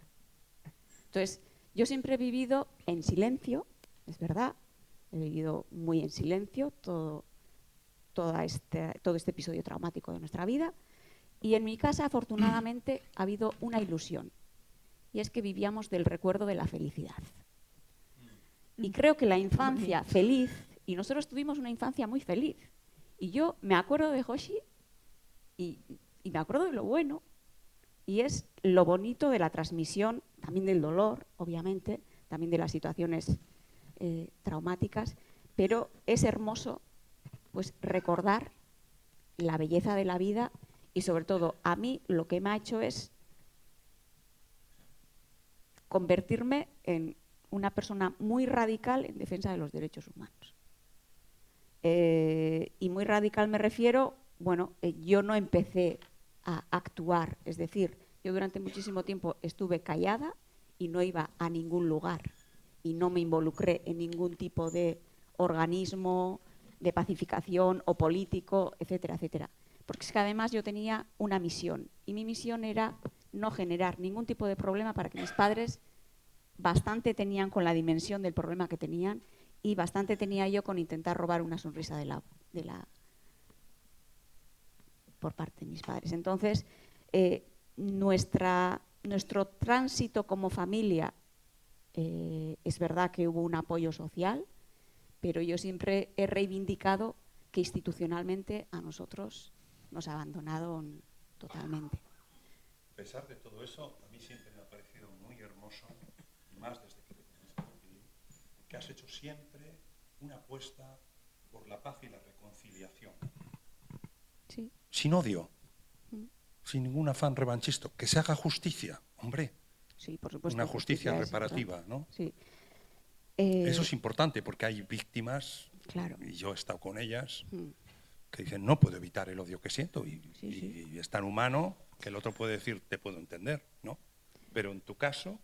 Entonces, yo siempre he vivido en silencio, es verdad, he vivido muy en silencio todo este episodio traumático de nuestra vida. Y en mi casa, afortunadamente, ha habido una ilusión. Y es que vivíamos del recuerdo de la felicidad. Y creo que la infancia feliz, y nosotros tuvimos una infancia muy feliz. Y yo me acuerdo de Joshi y me acuerdo de lo bueno. Y es lo bonito de la transmisión, también del dolor, obviamente, también de las situaciones traumáticas, pero es hermoso pues recordar la belleza de la vida y sobre todo a mí lo que me ha hecho es convertirme en una persona muy radical en defensa de los derechos humanos. Y muy radical me refiero, yo no empecé a actuar, es decir, yo durante muchísimo tiempo estuve callada y no iba a ningún lugar y no me involucré en ningún tipo de organismo de pacificación o político, etcétera, etcétera. Porque es que además yo tenía una misión y mi misión era no generar ningún tipo de problema para que mis padres bastante tenían con la dimensión del problema que tenían y bastante tenía yo con intentar robar una sonrisa por parte de mis padres. Entonces, nuestro tránsito como familia, es verdad que hubo un apoyo social, pero yo siempre he reivindicado que institucionalmente a nosotros nos abandonaron totalmente. A pesar de todo eso, a mí siempre me ha parecido muy hermoso, más desde que te conocí, que has hecho siempre una apuesta por la paz y la reconciliación. Sí. Sin odio, sin ningún afán revanchista, que se haga justicia, hombre. Sí, por supuesto. Una justicia es reparativa, importante. ¿no? Sí. Eso es importante porque hay víctimas, Claro. y yo he estado con ellas, Mm. que dicen, no puedo evitar el odio que siento, y Sí. es tan humano que el otro puede decir, te puedo entender, ¿no? Pero en tu caso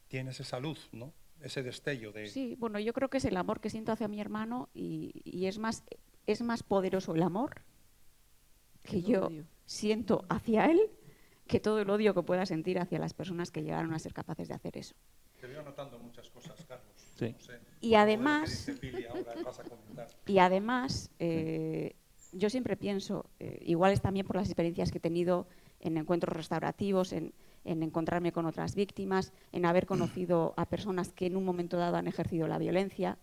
tienes esa luz, ¿no? Ese destello de... Sí, bueno, yo creo que es el amor que siento hacia mi hermano y es más poderoso el amor que El yo odio. siento hacia él que todo el odio que pueda sentir hacia las personas que llegaron a ser capaces de hacer eso. Te veo anotando muchas cosas, Carlos. Sí. No sé, Y además- todo lo que dice Pili ahora vas a comentar. Y además, yo siempre pienso, igual es también por las experiencias que he tenido en encuentros restaurativos, en encontrarme con otras víctimas, en haber conocido a personas que en un momento dado han ejercido la violencia,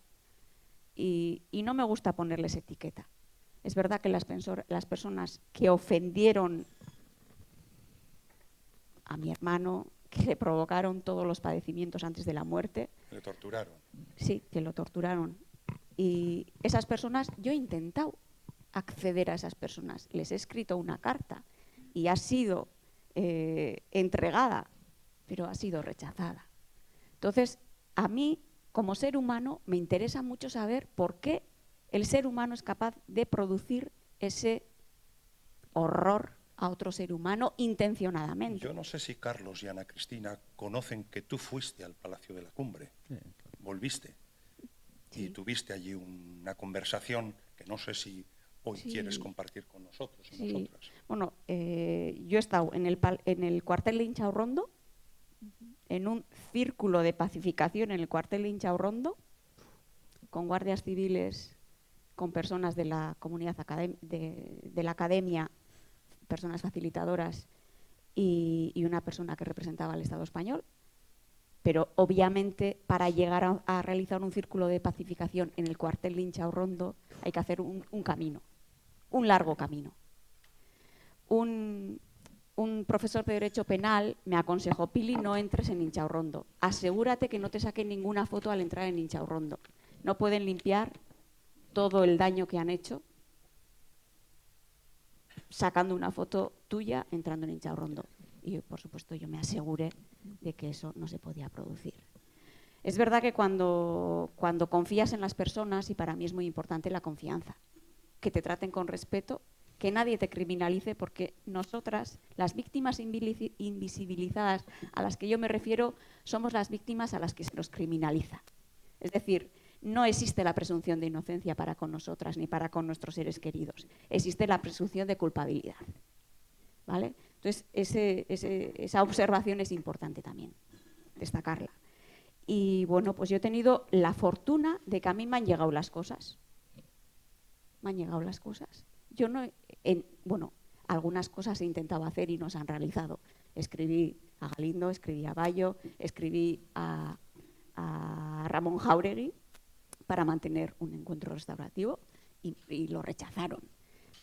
y no me gusta ponerles etiqueta. Es verdad que las personas que ofendieron a mi hermano, que le provocaron todos los padecimientos antes de la muerte, Le torturaron. sí, que lo torturaron. Y esas personas, yo he intentado acceder a esas personas. Les he escrito una carta y ha sido entregada, pero ha sido rechazada. Entonces, a mí, como ser humano, me interesa mucho saber por qué el ser humano es capaz de producir ese horror a otro ser humano intencionadamente. Yo no sé si Carlos y Ana Cristina conocen que tú fuiste al Palacio de la Cumbre, Sí. volviste, Sí. y tuviste allí una conversación que no sé si hoy Sí. quieres compartir con nosotros y Sí. nosotras. Bueno, yo he estado en el cuartel de Inchaurrondo, en un círculo de pacificación en el cuartel de Inchaurrondo, con guardias civiles, con personas de la comunidad de la academia, personas facilitadoras y una persona que representaba al Estado español. Pero obviamente para llegar a realizar un círculo de pacificación en el cuartel de Inchaurrondo hay que hacer un camino, un largo camino. Un profesor de Derecho Penal me aconsejó: Pili, no entres en Inchaurrondo. Asegúrate que no te saquen ninguna foto al entrar en Inchaurrondo. No pueden limpiar todo el daño que han hecho sacando una foto tuya entrando en Inchaurrondo. Y, por supuesto, yo me aseguré de que eso no se podía producir. Es verdad que cuando confías en las personas, y para mí es muy importante la confianza, que te traten con respeto, que nadie te criminalice, porque nosotras, las víctimas invisibilizadas a las que yo me refiero, somos las víctimas a las que se nos criminaliza. Es decir, no existe la presunción de inocencia para con nosotras ni para con nuestros seres queridos. Existe la presunción de culpabilidad. ¿Vale? Entonces, esa observación es importante también, destacarla. Y bueno, pues yo he tenido la fortuna de que a mí me han llegado las cosas. Me han llegado las cosas. Yo no, bueno, algunas cosas he intentado hacer y no se han realizado. Escribí a Galindo, escribí a Bayo, escribí a Ramón Jáuregui para mantener un encuentro restaurativo y lo rechazaron.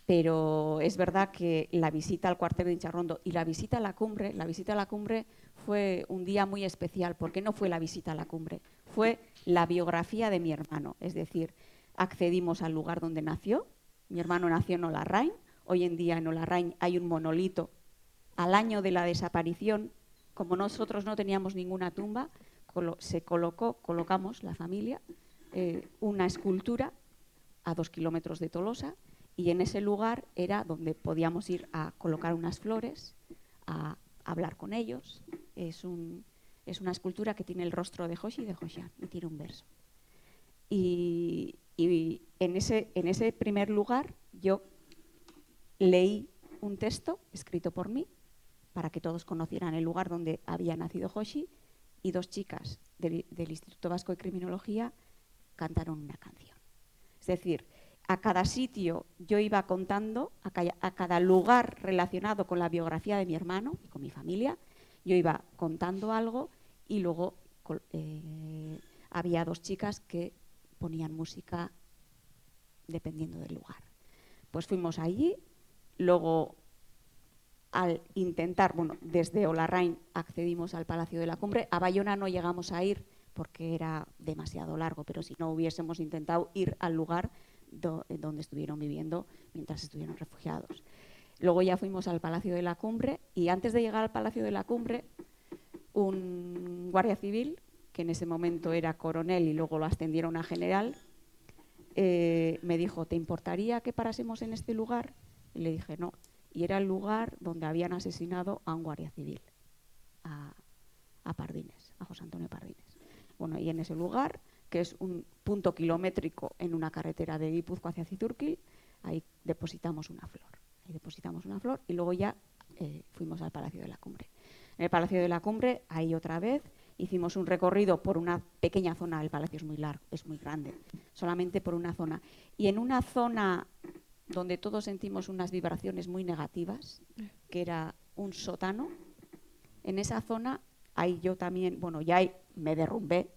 Pero es verdad que la visita al cuartel de Inchaurrondo y la visita a la cumbre fue un día muy especial, porque no fue la visita a la cumbre, fue la biografía de mi hermano. Es decir, accedimos al lugar donde nació. Mi hermano nació en Olarrain. Hoy en día en Olarrain hay un monolito. Al año de la desaparición, como nosotros no teníamos ninguna tumba, colocamos la familia una escultura a 2 kilómetros de Tolosa, y en ese lugar era donde podíamos ir a colocar unas flores, a hablar con ellos. Es una escultura que tiene el rostro de Joshi y de Joshan, y tiene un verso. Y en ese primer lugar yo leí un texto escrito por mí para que todos conocieran el lugar donde había nacido Joshi, y 2 chicas del Instituto Vasco de Criminología cantaron una canción. Es decir, a cada sitio yo iba contando, a cada lugar relacionado con la biografía de mi hermano y con mi familia, yo iba contando algo, y luego había 2 chicas que ponían música dependiendo del lugar. Pues fuimos allí, luego al intentar, bueno, desde Olarrain accedimos al Palacio de la Cumbre. A Bayona no llegamos a ir porque era demasiado largo, pero si no hubiésemos intentado ir al lugar donde estuvieron viviendo mientras estuvieron refugiados. Luego ya fuimos al Palacio de la Cumbre y antes de llegar al Palacio de la Cumbre, un guardia civil, que en ese momento era coronel y luego lo ascendieron a general, me dijo, ¿te importaría que parásemos en este lugar? Y le dije, no. Y era el lugar donde habían asesinado a un guardia civil, a Pardines, a José Antonio Pardines. Bueno, y en ese lugar, que es un punto kilométrico en una carretera de Guipúzcoa hacia Cizurquil, ahí depositamos una flor. Y luego ya fuimos al Palacio de la Cumbre. En el Palacio de la Cumbre, ahí otra vez, hicimos un recorrido por una pequeña zona. El palacio es muy largo, es muy grande, solamente por una zona. Y en una zona donde todos sentimos unas vibraciones muy negativas, que era un sótano, en esa zona, ahí yo también, bueno, ya me derrumbé,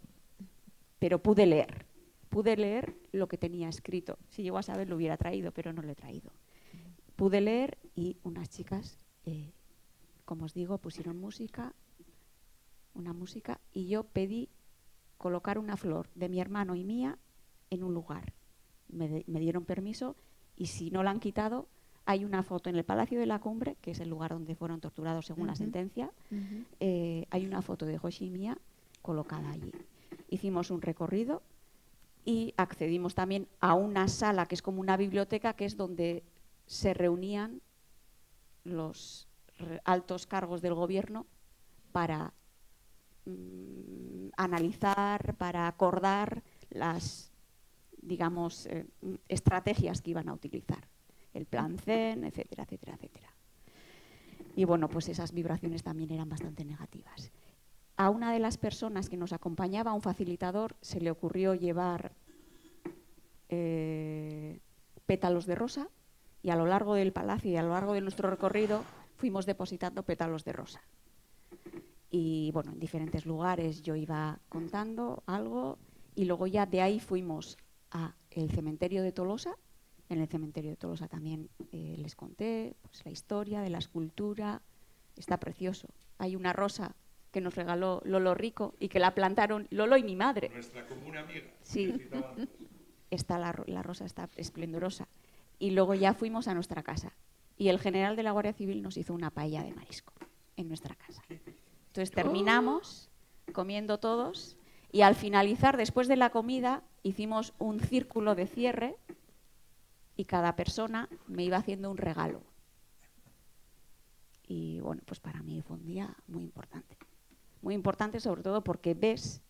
pero pude leer lo que tenía escrito. Si llego a saber lo hubiera traído, pero no lo he traído. Pude leer y unas chicas, como os digo, pusieron una música, y yo pedí colocar una flor de mi hermano y mía en un lugar. Me dieron permiso y si no la han quitado, hay una foto en el Palacio de la Cumbre, que es el lugar donde fueron torturados según la sentencia, hay una foto de Joshi y mía colocada allí. Hicimos un recorrido y accedimos también a una sala que es como una biblioteca, que es donde se reunían los altos cargos del gobierno para analizar, para acordar las, digamos, estrategias que iban a utilizar. El plan CEN, etcétera, etcétera, etcétera. Y bueno, pues esas vibraciones también eran bastante negativas. A una de las personas que nos acompañaba, un facilitador, se le ocurrió llevar pétalos de rosa, y a lo largo del palacio y a lo largo de nuestro recorrido fuimos depositando pétalos de rosa. Y bueno, en diferentes lugares yo iba contando algo y luego ya de ahí fuimos al cementerio de Tolosa. En el cementerio de Tolosa también les conté pues, la historia de la escultura. Está precioso. Hay una rosa que nos regaló Lolo Rico y que la plantaron Lolo y mi madre. Nuestra común amiga. Sí, está la rosa está esplendorosa. Y luego ya fuimos a nuestra casa. Y el general de la Guardia Civil nos hizo una paella de marisco en nuestra casa. Entonces terminamos comiendo todos y al finalizar, después de la comida, hicimos un círculo de cierre y cada persona me iba haciendo un regalo. Y bueno, pues para mí fue un día muy importante. Muy importante sobre todo porque ves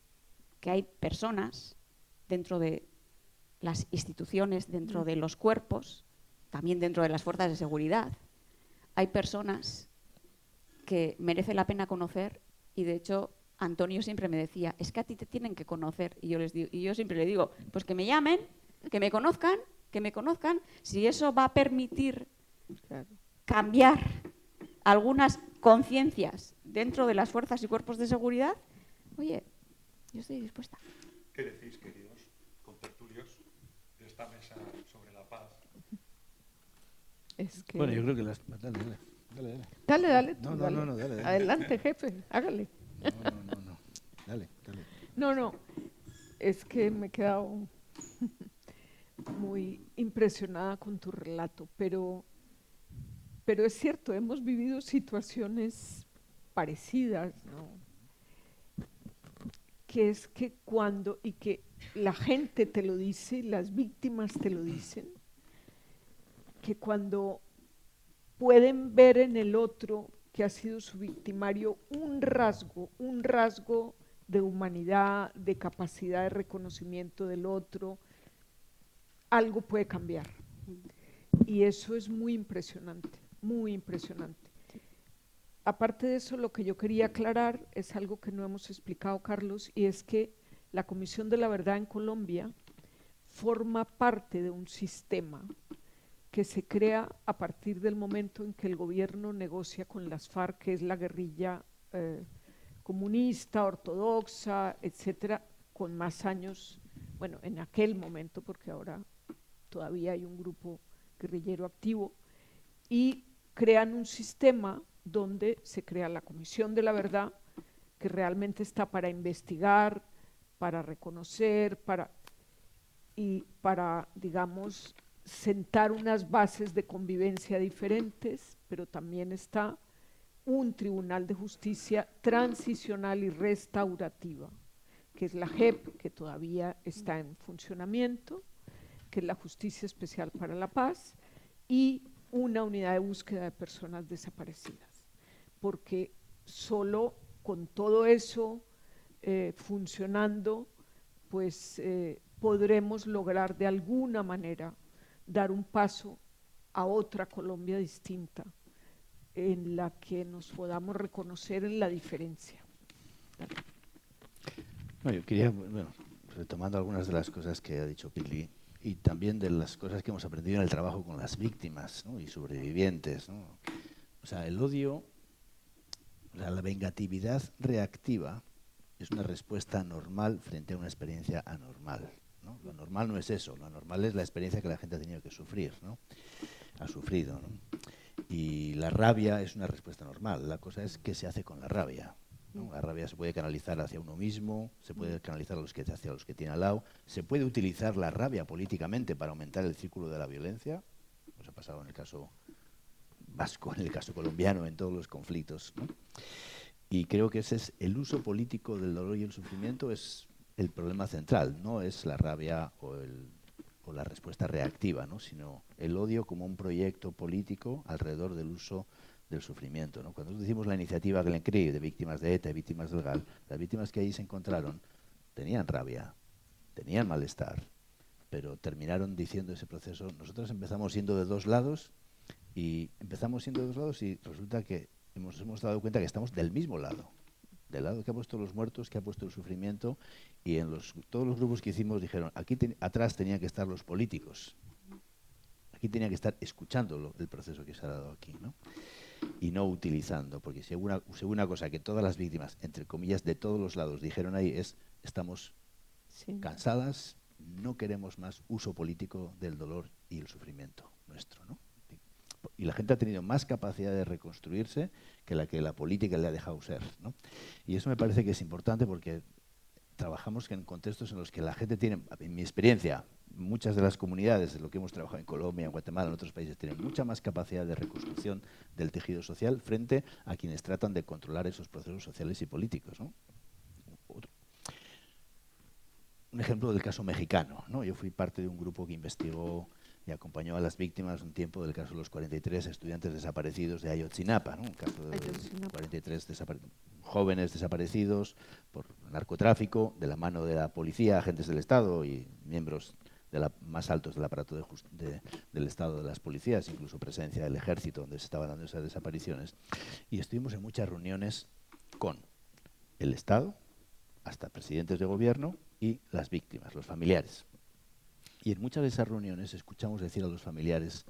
que hay personas dentro de las instituciones, dentro de los cuerpos, también dentro de las fuerzas de seguridad. Hay personas que merece la pena conocer y de hecho Antonio siempre me decía, es que a ti te tienen que conocer y yo siempre le digo, pues que me llamen, que me conozcan, si eso va a permitir cambiar algunas conciencias dentro de las fuerzas y cuerpos de seguridad, oye, yo estoy dispuesta. ¿Qué decís, queridos contertulios, de esta mesa sobre la paz? Es que... Bueno, yo creo que las... Dale. Tú, No, dale. Adelante, jefe, hágale. No. Dale. No, es que me he quedado muy impresionada con tu relato, pero es cierto, hemos vivido situaciones parecidas, ¿no? Que es que cuando, y que la gente te lo dice, las víctimas te lo dicen, que cuando pueden ver en el otro que ha sido su victimario un rasgo de humanidad, de capacidad de reconocimiento del otro, algo puede cambiar. Y eso es muy impresionante, muy impresionante. Aparte de eso, lo que yo quería aclarar es algo que no hemos explicado, Carlos, y es que la Comisión de la Verdad en Colombia forma parte de un sistema que se crea a partir del momento en que el gobierno negocia con las FARC, que es la guerrilla comunista, ortodoxa, etcétera, con más años bueno, en aquel momento, porque ahora todavía hay un grupo guerrillero activo, y crean un sistema donde se crea la Comisión de la Verdad, que realmente está para investigar, para reconocer, y para, digamos, sentar unas bases de convivencia diferentes, pero también está un Tribunal de Justicia transicional y restaurativa, que es la JEP, que todavía está en funcionamiento, que es la Justicia Especial para la Paz, y una unidad de búsqueda de personas desaparecidas, porque solo con todo eso funcionando, pues podremos lograr de alguna manera dar un paso a otra Colombia distinta, en la que nos podamos reconocer en la diferencia. No, yo quería, bueno, retomando algunas de las cosas que ha dicho Pili, y también de las cosas que hemos aprendido en el trabajo con las víctimas, ¿no? Y sobrevivientes, ¿no? O sea, el odio, o sea, la vengatividad reactiva es una respuesta normal frente a una experiencia anormal, ¿no? Lo normal no es eso, lo normal es la experiencia que la gente ha tenido que sufrir, ¿no? Ha sufrido, ¿no? Y la rabia es una respuesta normal. La cosa es qué se hace con la rabia, ¿no? La rabia se puede canalizar hacia uno mismo, se puede canalizar hacia los que tiene al lado, se puede utilizar la rabia políticamente para aumentar el círculo de la violencia, pues ha pasado en el caso vasco, en el caso colombiano, en todos los conflictos, ¿no? Y creo que ese es el uso político del dolor y el sufrimiento, es el problema central, no es la rabia o la respuesta reactiva, ¿no? Sino el odio como un proyecto político alrededor del uso del sufrimiento, ¿no? Cuando decimos la iniciativa Glenn Cry de víctimas de ETA y víctimas del GAL, las víctimas que allí se encontraron tenían rabia, tenían malestar, pero terminaron diciendo ese proceso, nosotros empezamos siendo de dos lados y resulta que nos hemos dado cuenta que estamos del mismo lado, del lado que ha puesto los muertos, que ha puesto el sufrimiento, y en todos los grupos que hicimos dijeron, aquí atrás tenían que estar los políticos, aquí tenían que estar escuchando el proceso que se ha dado aquí, ¿no? Y no utilizando, porque si una cosa que todas las víctimas, entre comillas, de todos los lados dijeron ahí es, estamos cansadas, no queremos más uso político del dolor y el sufrimiento nuestro, ¿no? Y la gente ha tenido más capacidad de reconstruirse que la política le ha dejado ser, ¿no? Y eso me parece que es importante porque trabajamos en contextos en los que la gente tiene, en mi experiencia, muchas de las comunidades de lo que hemos trabajado en Colombia, en Guatemala, en otros países, tienen mucha más capacidad de reconstrucción del tejido social frente a quienes tratan de controlar esos procesos sociales y políticos, ¿no? Un ejemplo del caso mexicano, ¿no? Yo fui parte de un grupo que investigó y acompañó a las víctimas un tiempo del caso de los 43 estudiantes desaparecidos de Ayotzinapa, ¿no? Un caso de 43 jóvenes desaparecidos por narcotráfico, de la mano de la policía, agentes del Estado y miembros más altos del aparato del Estado, de las policías, incluso presencia del ejército donde se estaban dando esas desapariciones. Y estuvimos en muchas reuniones con el Estado, hasta presidentes de gobierno y las víctimas, los familiares. Y en muchas de esas reuniones escuchamos decir a los familiares,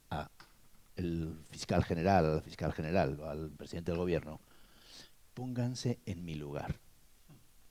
al fiscal general, al presidente del gobierno, pónganse en mi lugar,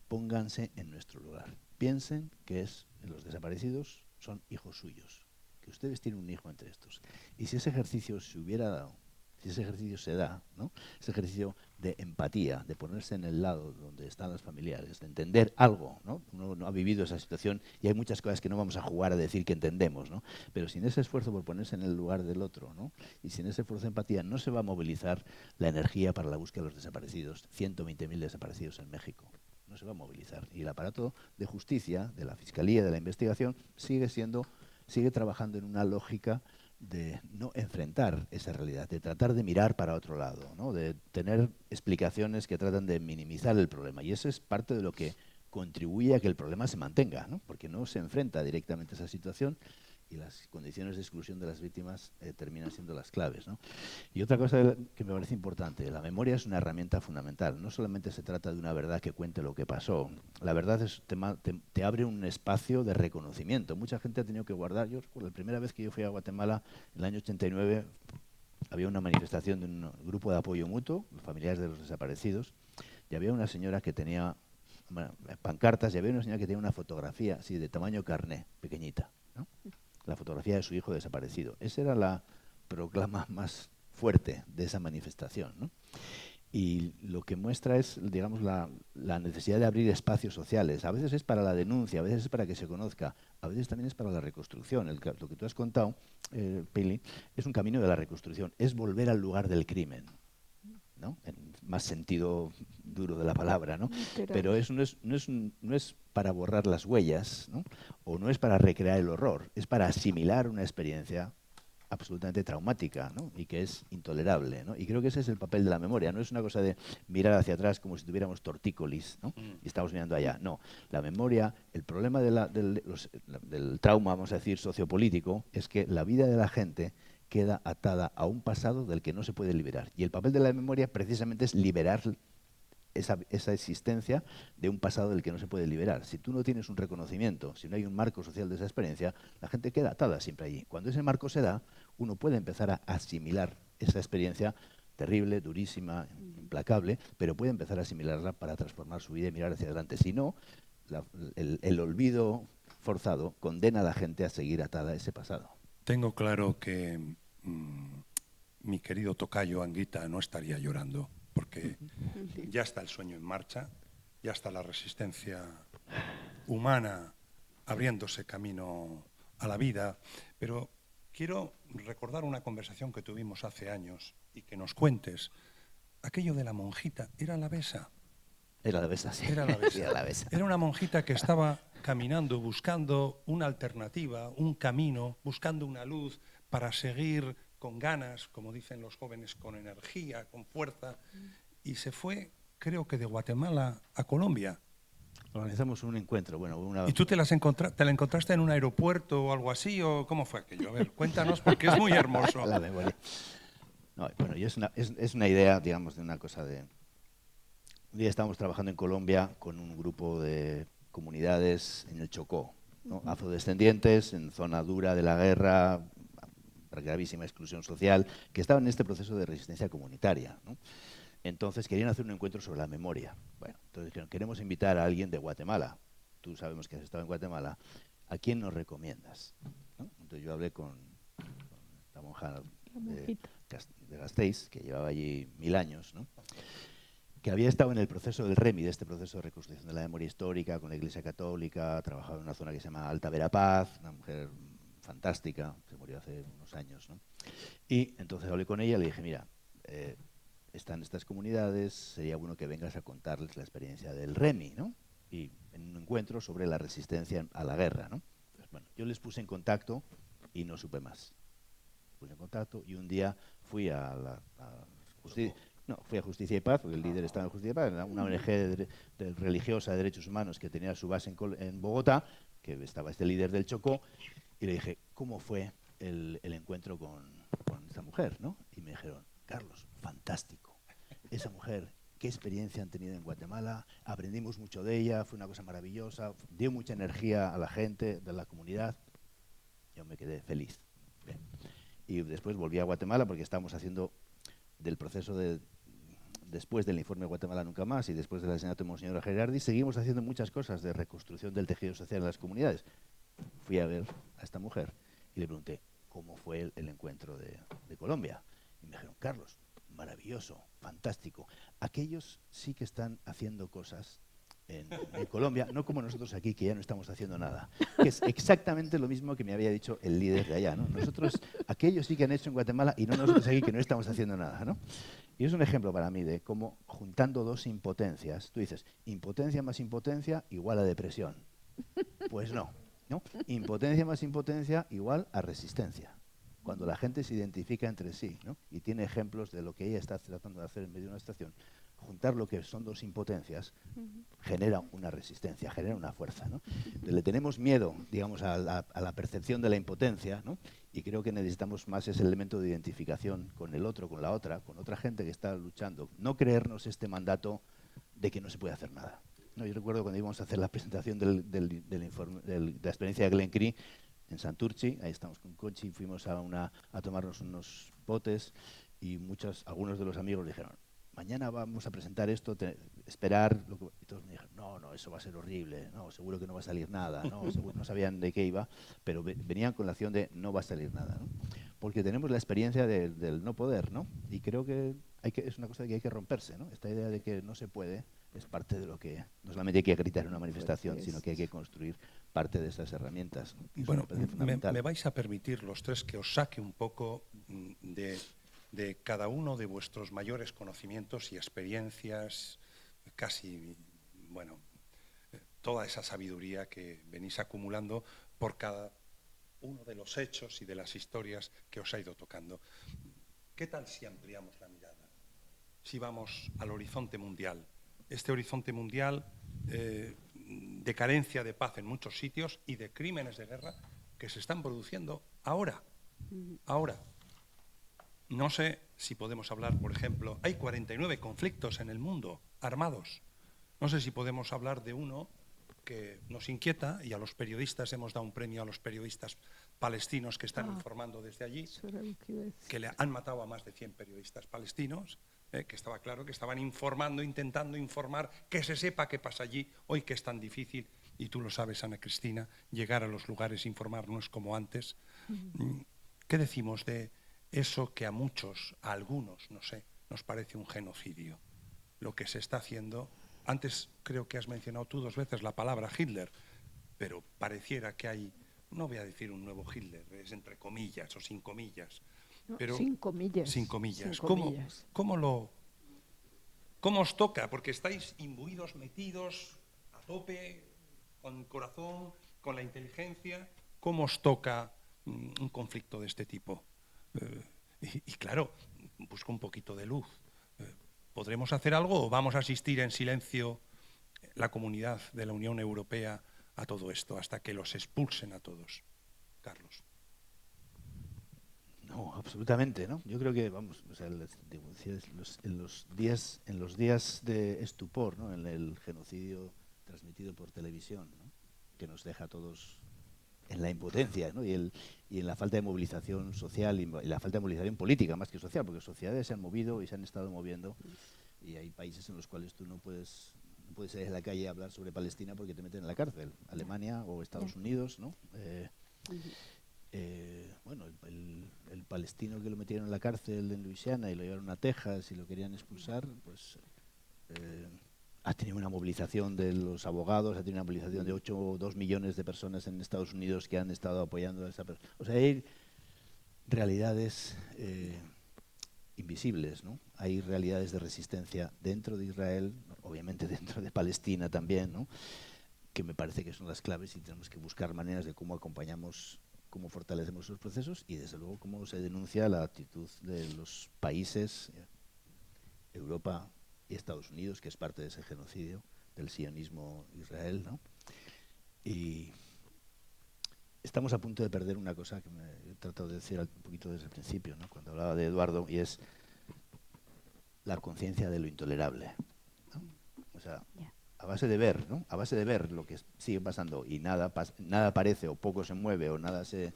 pónganse en nuestro lugar. Piensen que los desaparecidos son hijos suyos, que ustedes tienen un hijo entre estos. Y si ese ejercicio se hubiera dado, si ese ejercicio se da, ¿no? Ese ejercicio de empatía, de ponerse en el lado donde están los familiares, de entender algo, ¿no? Uno no ha vivido esa situación y hay muchas cosas que no vamos a jugar a decir que entendemos, ¿no? Pero sin ese esfuerzo por ponerse en el lugar del otro, ¿no? Y sin ese esfuerzo de empatía no se va a movilizar la energía para la búsqueda de los desaparecidos, 120.000 desaparecidos en México. No se va a movilizar. Y el aparato de justicia, de la fiscalía, de la investigación, sigue trabajando en una lógica de no enfrentar esa realidad, de tratar de mirar para otro lado, ¿no? De tener explicaciones que tratan de minimizar el problema. Y eso es parte de lo que contribuye a que el problema se mantenga, ¿no? Porque no se enfrenta directamente a esa situación y las condiciones de exclusión de las víctimas terminan siendo las claves, ¿no? Y otra cosa que me parece importante, la memoria es una herramienta fundamental. No solamente se trata de una verdad que cuente lo que pasó. La verdad te abre un espacio de reconocimiento. Mucha gente ha tenido que guardar. Yo recuerdo, la primera vez que yo fui a Guatemala, en el año 89, había una manifestación de un grupo de apoyo mutuo, los familiares de los desaparecidos, y había una señora que tenía bueno, pancartas, y había una señora que tenía una fotografía así de tamaño carné, pequeñita, ¿no? La fotografía de su hijo desaparecido. Esa era la proclama más fuerte de esa manifestación, ¿no? Y lo que muestra es, digamos, la necesidad de abrir espacios sociales. A veces es para la denuncia, a veces es para que se conozca, a veces también es para la reconstrucción. Lo que tú has contado, Pili, es un camino de la reconstrucción, es volver al lugar del crimen, ¿no? En más sentido duro de la palabra, ¿no? Pero no es para borrar las huellas, ¿no? O no es para recrear el horror, es para asimilar una experiencia absolutamente traumática, ¿no? Y que es intolerable, ¿no? Y creo que ese es el papel de la memoria. No es una cosa de mirar hacia atrás como si tuviéramos tortícolis, ¿no? Y estamos mirando allá. No, la memoria, el problema del trauma, vamos a decir, sociopolítico, es que la vida de la gente queda atada a un pasado del que no se puede liberar. Y el papel de la memoria precisamente es liberar esa existencia de un pasado del que no se puede liberar. Si tú no tienes un reconocimiento, si no hay un marco social de esa experiencia, la gente queda atada siempre allí. Cuando ese marco se da, uno puede empezar a asimilar esa experiencia terrible, durísima, implacable, pero puede empezar a asimilarla para transformar su vida y mirar hacia adelante. Si no, el olvido forzado condena a la gente a seguir atada a ese pasado. Tengo claro que mi querido tocayo Anguita no estaría llorando, porque ya está el sueño en marcha, ya está la resistencia humana abriéndose camino a la vida, pero quiero recordar una conversación que tuvimos hace años y que nos cuentes. Aquello de la monjita, ¿era la besa? Era la besa, sí. Era la besa. Era la besa. Era una monjita que estaba caminando, buscando una alternativa, un camino, buscando una luz para seguir con ganas, como dicen los jóvenes, con energía, con fuerza, y se fue, creo que de Guatemala a Colombia. Organizamos un encuentro. Bueno, ¿Y tú te la encontraste en un aeropuerto o algo así, o cómo fue aquello? A ver, cuéntanos, porque es muy hermoso. La memoria. No, bueno, y es una idea, digamos, de una cosa de... Un día estábamos trabajando en Colombia con un grupo de comunidades en el Chocó, ¿no? Afrodescendientes, en zona dura de la guerra, gravísima exclusión social, que estaban en este proceso de resistencia comunitaria, ¿no? Entonces querían hacer un encuentro sobre la memoria. Bueno, entonces dijeron, queremos invitar a alguien de Guatemala. Tú sabemos que has estado en Guatemala. ¿A quién nos recomiendas? ¿No? Entonces yo hablé con la monja de Gasteiz, que llevaba allí 1000 años, ¿no? Que había estado en el proceso del REMI, de este proceso de reconstrucción de la memoria histórica con la Iglesia Católica, trabajaba en una zona que se llama Alta Verapaz, una mujer fantástica, se murió hace unos años, ¿no? Y entonces hablé con ella y le dije, mira, están estas comunidades, sería bueno que vengas a contarles la experiencia del REMI, ¿no? Y en un encuentro sobre la resistencia a la guerra, ¿no? Pues, bueno, yo les puse en contacto y no supe más. Puse en contacto y un día fui a Justicia y Paz, porque el líder estaba en Justicia y Paz, una ONG religiosa de derechos humanos que tenía su base en Bogotá, que estaba este líder del Chocó, y le dije, ¿cómo fue el encuentro con esta mujer, ¿no? Y me dijeron, Carlos, fantástico. Esa mujer, qué experiencia han tenido en Guatemala, aprendimos mucho de ella, fue una cosa maravillosa, dio mucha energía a la gente de la comunidad. Yo me quedé feliz. Bien. Y después volví a Guatemala porque estábamos haciendo del proceso después del informe Guatemala Nunca Más y después del asesinato de Monseñor Gerardi, seguimos haciendo muchas cosas de reconstrucción del tejido social en las comunidades. Fui a ver a esta mujer y le pregunté cómo fue el encuentro de Colombia. Y me dijeron, Carlos, maravilloso, fantástico. Aquellos sí que están haciendo cosas en Colombia, no como nosotros aquí, que ya no estamos haciendo nada. Que es exactamente lo mismo que me había dicho el líder de allá, ¿no? Nosotros, aquellos sí que han hecho en Guatemala y no nosotros aquí que no estamos haciendo nada, ¿no? Y es un ejemplo para mí de cómo juntando dos impotencias, tú dices, impotencia más impotencia igual a depresión. Pues no, ¿no? Impotencia más impotencia igual a resistencia. Cuando la gente se identifica entre sí, ¿no? Y tiene ejemplos de lo que ella está tratando de hacer en medio de una situación, juntar lo que son dos impotencias genera una resistencia, genera una fuerza, ¿no? Le tenemos miedo, digamos, a la percepción de la impotencia, ¿no? Y creo que necesitamos más ese elemento de identificación con el otro, con la otra, con otra gente que está luchando. No creernos este mandato de que no se puede hacer nada. No, yo recuerdo cuando íbamos a hacer la presentación del informe, de la experiencia de Glen Cree en Santurchi, ahí estamos con Conchi, fuimos a tomarnos unos potes y algunos de los amigos dijeron, mañana vamos a presentar esto, esperar. Y todos me dijeron, no, eso va a ser horrible, no, seguro que no va a salir nada, no, seguro, no sabían de qué iba, pero venían con la acción de no va a salir nada, ¿no? Porque tenemos la experiencia del no poder, ¿no? Y creo que, es una cosa que hay que romperse, ¿no? Esta idea de que no se puede es parte de lo que, no solamente hay que gritar en una manifestación, sino que hay que construir parte de esas herramientas, ¿no? Bueno, me vais a permitir los tres que os saque un poco de cada uno de vuestros mayores conocimientos y experiencias, casi, bueno, toda esa sabiduría que venís acumulando por cada uno de los hechos y de las historias que os ha ido tocando. ¿Qué tal si ampliamos la mirada? Si vamos al horizonte mundial. Este horizonte mundial de carencia de paz en muchos sitios y de crímenes de guerra que se están produciendo ahora. Ahora. No sé si podemos hablar, por ejemplo, hay 49 conflictos en el mundo armados. No sé si podemos hablar de uno que nos inquieta, y a los periodistas hemos dado un premio a los periodistas palestinos que están informando desde allí, que le han matado a más de 100 periodistas palestinos, que estaba claro que estaban informando, intentando informar, que se sepa qué pasa allí, hoy que es tan difícil, y tú lo sabes, Ana Cristina, llegar a los lugares, informar no es como antes. ¿Qué decimos de eso que a muchos, a algunos, no sé, nos parece un genocidio? Lo que se está haciendo. Antes creo que has mencionado tú 2 veces la palabra Hitler, pero pareciera que hay, no voy a decir un nuevo Hitler, es entre comillas o sin comillas, No, pero sin comillas. Sin comillas. Sin comillas. ¿Cómo os toca? Porque estáis imbuidos, metidos a tope, con el corazón, con la inteligencia. ¿Cómo os toca un conflicto de este tipo? Y claro, busco un poquito de luz. ¿Podremos hacer algo o vamos a asistir en silencio la comunidad de la Unión Europea a todo esto hasta que los expulsen a todos? Carlos. No, absolutamente, ¿no? Yo creo que, vamos, o sea, en los días de estupor, ¿no? En el genocidio transmitido por televisión, ¿no? Que nos deja a todos en la impotencia, ¿no? y en la falta de movilización social y la falta de movilización política más que social, porque sociedades se han movido y se han estado moviendo, y hay países en los cuales tú no puedes salir a la calle a hablar sobre Palestina porque te meten en la cárcel, Alemania o Estados Unidos, ¿no? Bueno, el palestino que lo metieron en la cárcel en Luisiana y lo llevaron a Texas y lo querían expulsar, pues ha tenido una movilización de los abogados, ha tenido una movilización de 8 o 2 millones de personas en Estados Unidos que han estado apoyando a esa persona. O sea, hay realidades invisibles, ¿no? Hay realidades de resistencia dentro de Israel, obviamente dentro de Palestina también, ¿no? Que me parece que son las claves y tenemos que buscar maneras de cómo acompañamos, cómo fortalecemos esos procesos y desde luego cómo se denuncia la actitud de los países, Europa y Estados Unidos, que es parte de ese genocidio del sionismo Israel, ¿no? Y estamos a punto de perder una cosa que he tratado de decir un poquito desde el principio, ¿no? Cuando hablaba de Eduardo, y es la conciencia de lo intolerable, ¿no? O sea, a base de ver, ¿no? A base de ver lo que sigue pasando y nada aparece o poco se mueve o nada se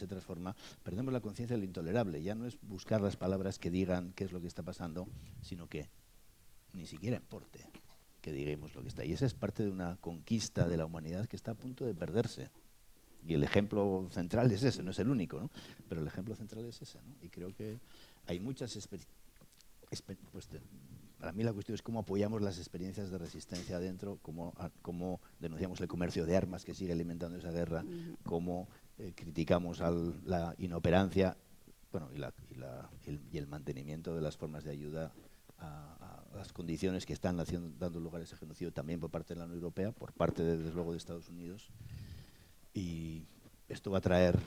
transforma, perdemos la conciencia de lo intolerable. Ya no es buscar las palabras que digan qué es lo que está pasando, sino que ni siquiera importe que digamos lo que está. Y esa es parte de una conquista de la humanidad que está a punto de perderse. Y el ejemplo central es ese, no es el único, ¿no? Pero el ejemplo central es ese, ¿no? Y creo que hay muchas para mí la cuestión es cómo apoyamos las experiencias de resistencia adentro, cómo denunciamos el comercio de armas que sigue alimentando esa guerra, cómo criticamos la inoperancia, bueno, y el mantenimiento de las formas de ayuda a las condiciones que están dando lugar a ese genocidio también por parte de la Unión Europea, por parte, desde luego, de Estados Unidos. Y esto va a traer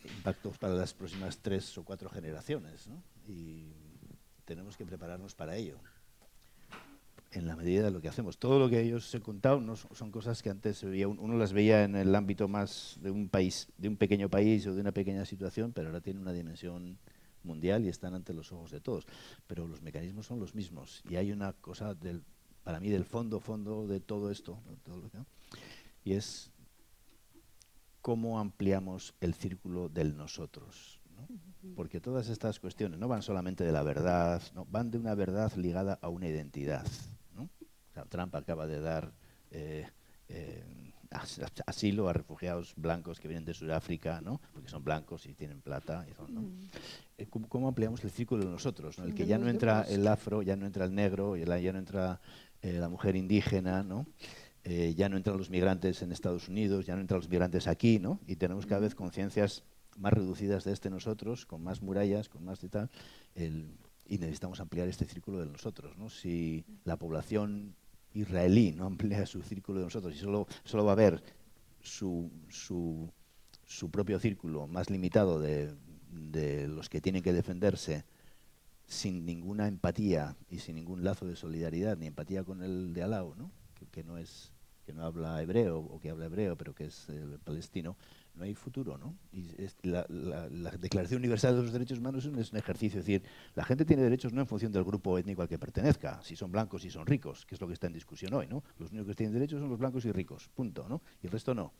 impactos para las próximas 3 o 4 generaciones, ¿no? Y tenemos que prepararnos para ello, en la medida de lo que hacemos. Todo lo que yo os he contado no son cosas que antes uno las veía en el ámbito más de un país, de un pequeño país o de una pequeña situación, pero ahora tiene una dimensión mundial y están ante los ojos de todos. Pero los mecanismos son los mismos y hay una cosa para mí del fondo de todo esto, ¿no? Y es cómo ampliamos el círculo del nosotros, ¿no? ¿no? Porque todas estas cuestiones no van solamente de la verdad, no, van de una verdad ligada a una identidad, ¿no? O sea, Trump acaba de dar asilo a refugiados blancos que vienen de Sudáfrica, ¿no? Porque son blancos y tienen plata. Y son, ¿no? ¿Cómo ampliamos el círculo de nosotros, ¿no? El que ya no entra el afro, ya no entra el negro, ya no entra la mujer indígena, ¿no? Ya no entran los migrantes en Estados Unidos, ya no entran los migrantes aquí, ¿no? Y tenemos cada vez conciencias más reducidas de nosotros, con más murallas, con más de tal, y necesitamos ampliar este círculo de nosotros, ¿no? Si la población israelí no amplía su círculo de nosotros y solo va a ver su propio círculo más limitado de los que tienen que defenderse, sin ninguna empatía y sin ningún lazo de solidaridad ni empatía con el de al lado, ¿no? que no habla hebreo o que habla hebreo pero que es palestino, no hay futuro, ¿no? Y la Declaración Universal de los Derechos Humanos es un ejercicio, es decir, la gente tiene derechos no en función del grupo étnico al que pertenezca, si son blancos, si son ricos, que es lo que está en discusión hoy, ¿no? Los únicos que tienen derechos son los blancos y ricos, punto, ¿no? Y el resto no.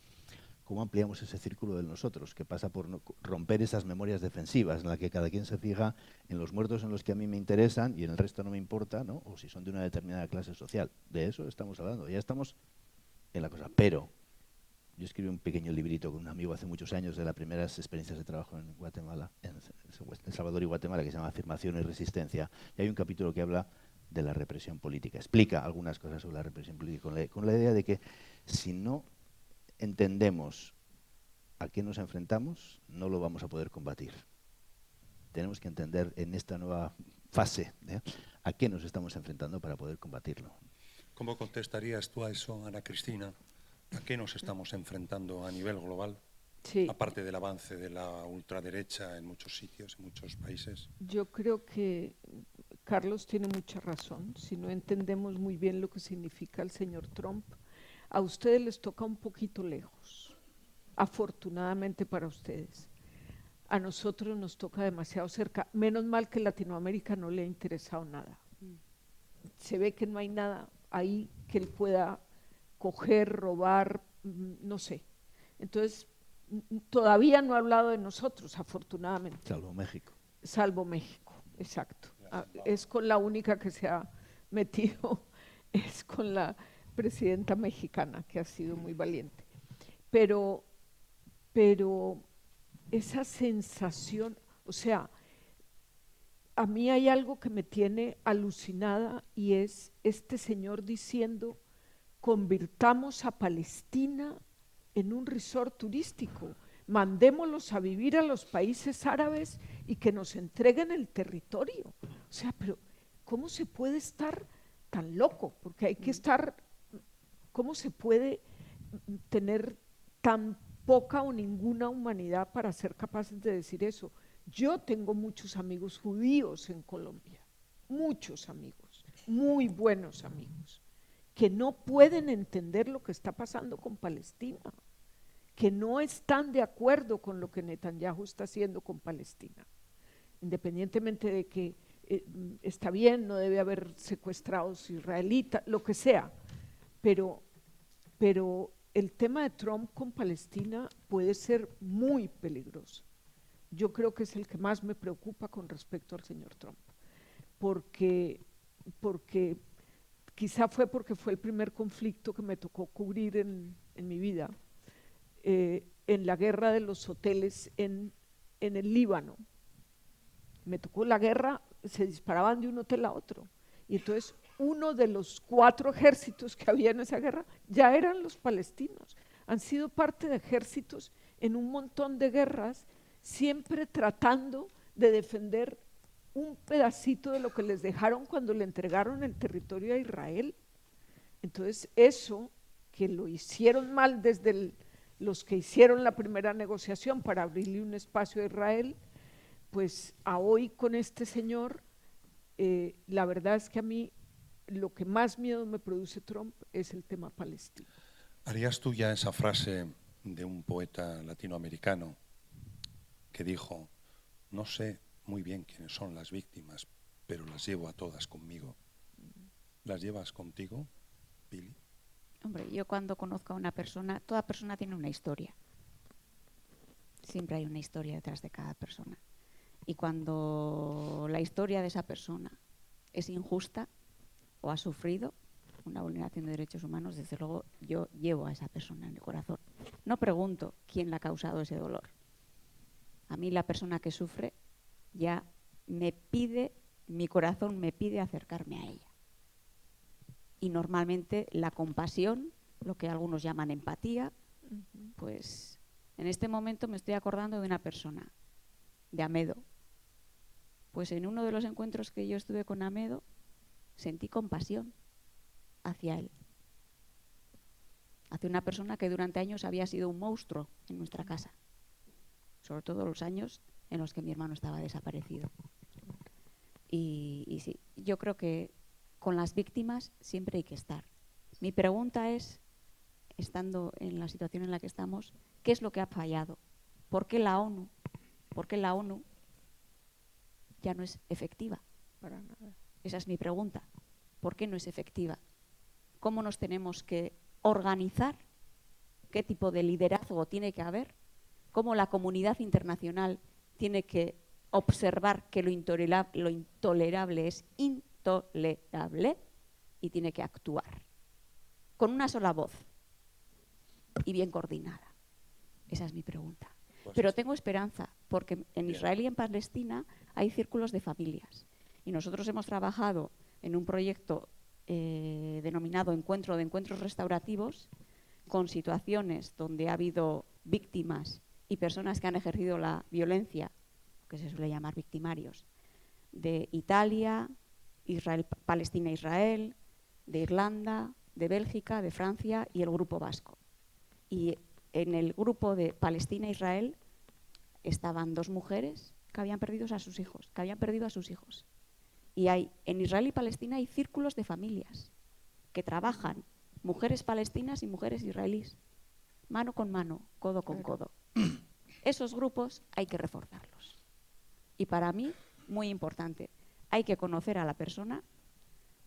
¿Cómo ampliamos ese círculo de nosotros? Que pasa por romper esas memorias defensivas en las que cada quien se fija en los muertos en los que a mí me interesan y en el resto no me importa, ¿no? O si son de una determinada clase social. De eso estamos hablando. Ya estamos en la cosa. Pero yo escribí un pequeño librito con un amigo hace muchos años de las primeras experiencias de trabajo en Guatemala, en El Salvador y Guatemala, que se llama Afirmación y Resistencia. Y hay un capítulo que habla de la represión política. Explica algunas cosas sobre la represión política con la idea de que si no entendemos a qué nos enfrentamos, no lo vamos a poder combatir. Tenemos que entender en esta nueva fase a qué nos estamos enfrentando para poder combatirlo. ¿Cómo contestarías tú a eso, Ana Cristina? ¿A qué nos estamos enfrentando a nivel global? Sí. Aparte del avance de la ultraderecha en muchos sitios, en muchos países. Yo creo que Carlos tiene mucha razón. Si no entendemos muy bien lo que significa el señor Trump, a ustedes les toca un poquito lejos, afortunadamente para ustedes. A nosotros nos toca demasiado cerca. Menos mal que Latinoamérica no le ha interesado nada. Se ve que no hay nada ahí que él pueda coger, robar, no sé. Entonces, todavía no ha hablado de nosotros, afortunadamente. Salvo México. Salvo México, exacto. Es con la única que se ha metido, es con la presidenta mexicana, que ha sido muy valiente. Pero esa sensación, o sea, a mí hay algo que me tiene alucinada y es este señor diciendo, convirtamos a Palestina en un resort turístico, mandémoslos a vivir a los países árabes y que nos entreguen el territorio. O sea, pero ¿cómo se puede estar tan loco? Porque hay que estar, ¿cómo se puede tener tan poca o ninguna humanidad para ser capaces de decir eso? Yo tengo muchos amigos judíos en Colombia, muchos amigos, muy buenos amigos, que no pueden entender lo que está pasando con Palestina, que no están de acuerdo con lo que Netanyahu está haciendo con Palestina, independientemente de que está bien, no debe haber secuestrados israelitas, lo que sea, pero el tema de Trump con Palestina puede ser muy peligroso. Yo creo que es el que más me preocupa con respecto al señor Trump, porque quizá fue porque fue el primer conflicto que me tocó cubrir en mi vida, en la guerra de los hoteles en el Líbano. Me tocó la guerra, se disparaban de un hotel a otro, y entonces uno de los 4 ejércitos que había en esa guerra ya eran los palestinos. Han sido parte de ejércitos en un montón de guerras, siempre tratando de defender un pedacito de lo que les dejaron cuando le entregaron el territorio a Israel. Entonces eso, que lo hicieron mal desde los que hicieron la primera negociación para abrirle un espacio a Israel, pues a hoy con este señor, la verdad es que a mí lo que más miedo me produce Trump es el tema palestino. ¿Harías tú ya esa frase de un poeta latinoamericano que dijo, no sé muy bien quiénes son las víctimas, pero las llevo a todas conmigo? ¿Las llevas contigo, Pili? Hombre, yo cuando conozco a una persona, toda persona tiene una historia. Siempre hay una historia detrás de cada persona. Y cuando la historia de esa persona es injusta o ha sufrido una vulneración de derechos humanos, desde luego yo llevo a esa persona en el corazón. No pregunto quién le ha causado ese dolor. A mí la persona que sufre ya me pide, mi corazón me pide acercarme a ella. Y normalmente la compasión, lo que algunos llaman empatía, pues en este momento me estoy acordando de una persona, de Amedo. Pues en uno de los encuentros que yo estuve con Amedo, sentí compasión hacia él. Hacia una persona que durante años había sido un monstruo en nuestra casa. Sobre todo los años en los que mi hermano estaba desaparecido. Y sí, yo creo que con las víctimas siempre hay que estar. Mi pregunta es, estando en la situación en la que estamos, ¿qué es lo que ha fallado? ¿Por qué la ONU ya no es efectiva? Para nada. Esa es mi pregunta. ¿Por qué no es efectiva? ¿Cómo nos tenemos que organizar? ¿Qué tipo de liderazgo tiene que haber? ¿Cómo la comunidad internacional tiene que observar que lo intolerable es intolerable y tiene que actuar? Con una sola voz y bien coordinada. Esa es mi pregunta. Pero tengo esperanza, porque en Israel y en Palestina hay círculos de familias. Y nosotros hemos trabajado en un proyecto denominado Encuentro de Encuentros Restaurativos, con situaciones donde ha habido víctimas y personas que han ejercido la violencia, que se suele llamar victimarios, de Italia, Palestina-Israel, de Irlanda, de Bélgica, de Francia y el Grupo Vasco. Y en el grupo de Palestina-Israel estaban 2 mujeres que habían perdido a sus hijos. Y en Israel y Palestina hay círculos de familias que trabajan, mujeres palestinas y mujeres israelíes, mano con mano, codo con codo. Esos grupos hay que reforzarlos. Y para mí, muy importante, hay que conocer a la persona,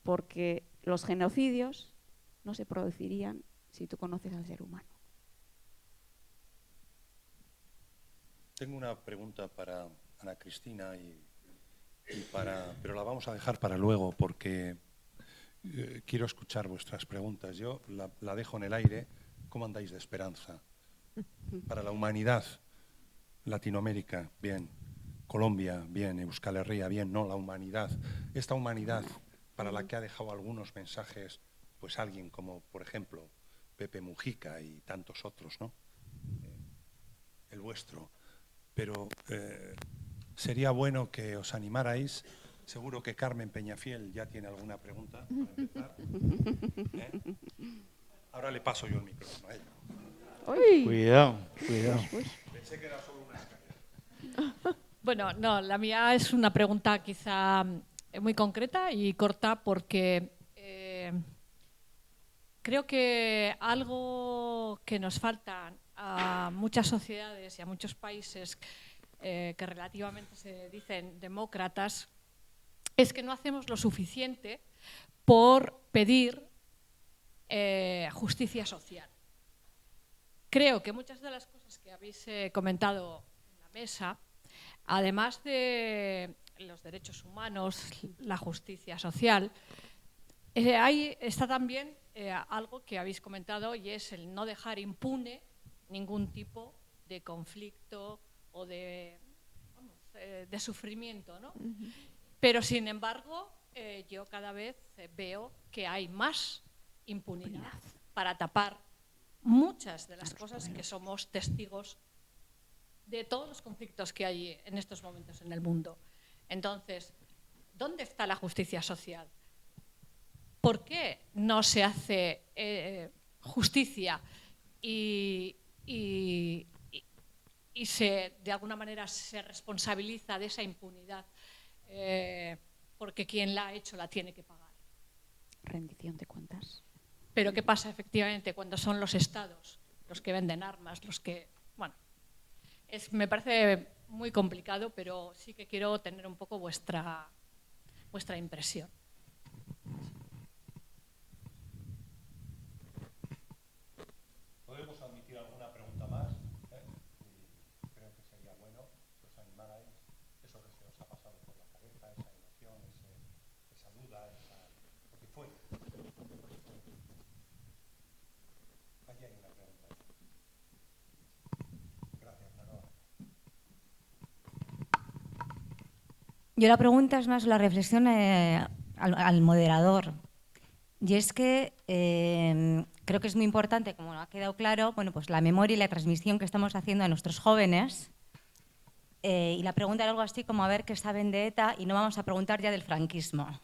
porque los genocidios no se producirían si tú conoces al ser humano. Tengo una pregunta para Ana Cristina pero la vamos a dejar para luego porque quiero escuchar vuestras preguntas. Yo la dejo en el aire. ¿Cómo andáis de esperanza? Para la humanidad, Latinoamérica, bien. Colombia, bien. Euskal Herria, bien. No, la humanidad. Esta humanidad para la que ha dejado algunos mensajes, pues alguien como, por ejemplo, Pepe Mujica y tantos otros, ¿no? El vuestro. Pero sería bueno que os animarais. Seguro que Carmen Peñafiel ya tiene alguna pregunta para empezar. Ahora le paso yo el micrófono a ella. ¡Uy! Cuidado. Pensé que era solo una escalera. Bueno, no, la mía es una pregunta quizá muy concreta y corta porque creo que algo que nos falta a muchas sociedades y a muchos países que relativamente se dicen demócratas es que no hacemos lo suficiente por pedir justicia social. Creo que muchas de las cosas que habéis comentado en la mesa, además de los derechos humanos, la justicia social, ahí está también algo que habéis comentado, y es el no dejar impune ningún tipo de conflicto o de sufrimiento, ¿no? Pero, sin embargo, yo cada vez veo que hay más impunidad para tapar muchas de las cosas que somos testigos de todos los conflictos que hay en estos momentos en el mundo. Entonces, ¿dónde está la justicia social? ¿Por qué no se hace justicia y de alguna manera se responsabiliza de esa impunidad? Porque quien la ha hecho la tiene que pagar. Rendición de cuentas. Pero ¿qué pasa efectivamente cuando son los estados los que venden armas, los que... Bueno, me parece muy complicado, pero sí que quiero tener un poco vuestra impresión. ¿Podemos admitir alguna pregunta más? Creo que sería bueno que os animarais. Eso que Yo la pregunta es más la reflexión al moderador. Y es que creo que es muy importante, como ha quedado claro, bueno, pues la memoria y la transmisión que estamos haciendo a nuestros jóvenes. Y la pregunta era algo así como a ver qué saben de ETA y no vamos a preguntar ya del franquismo.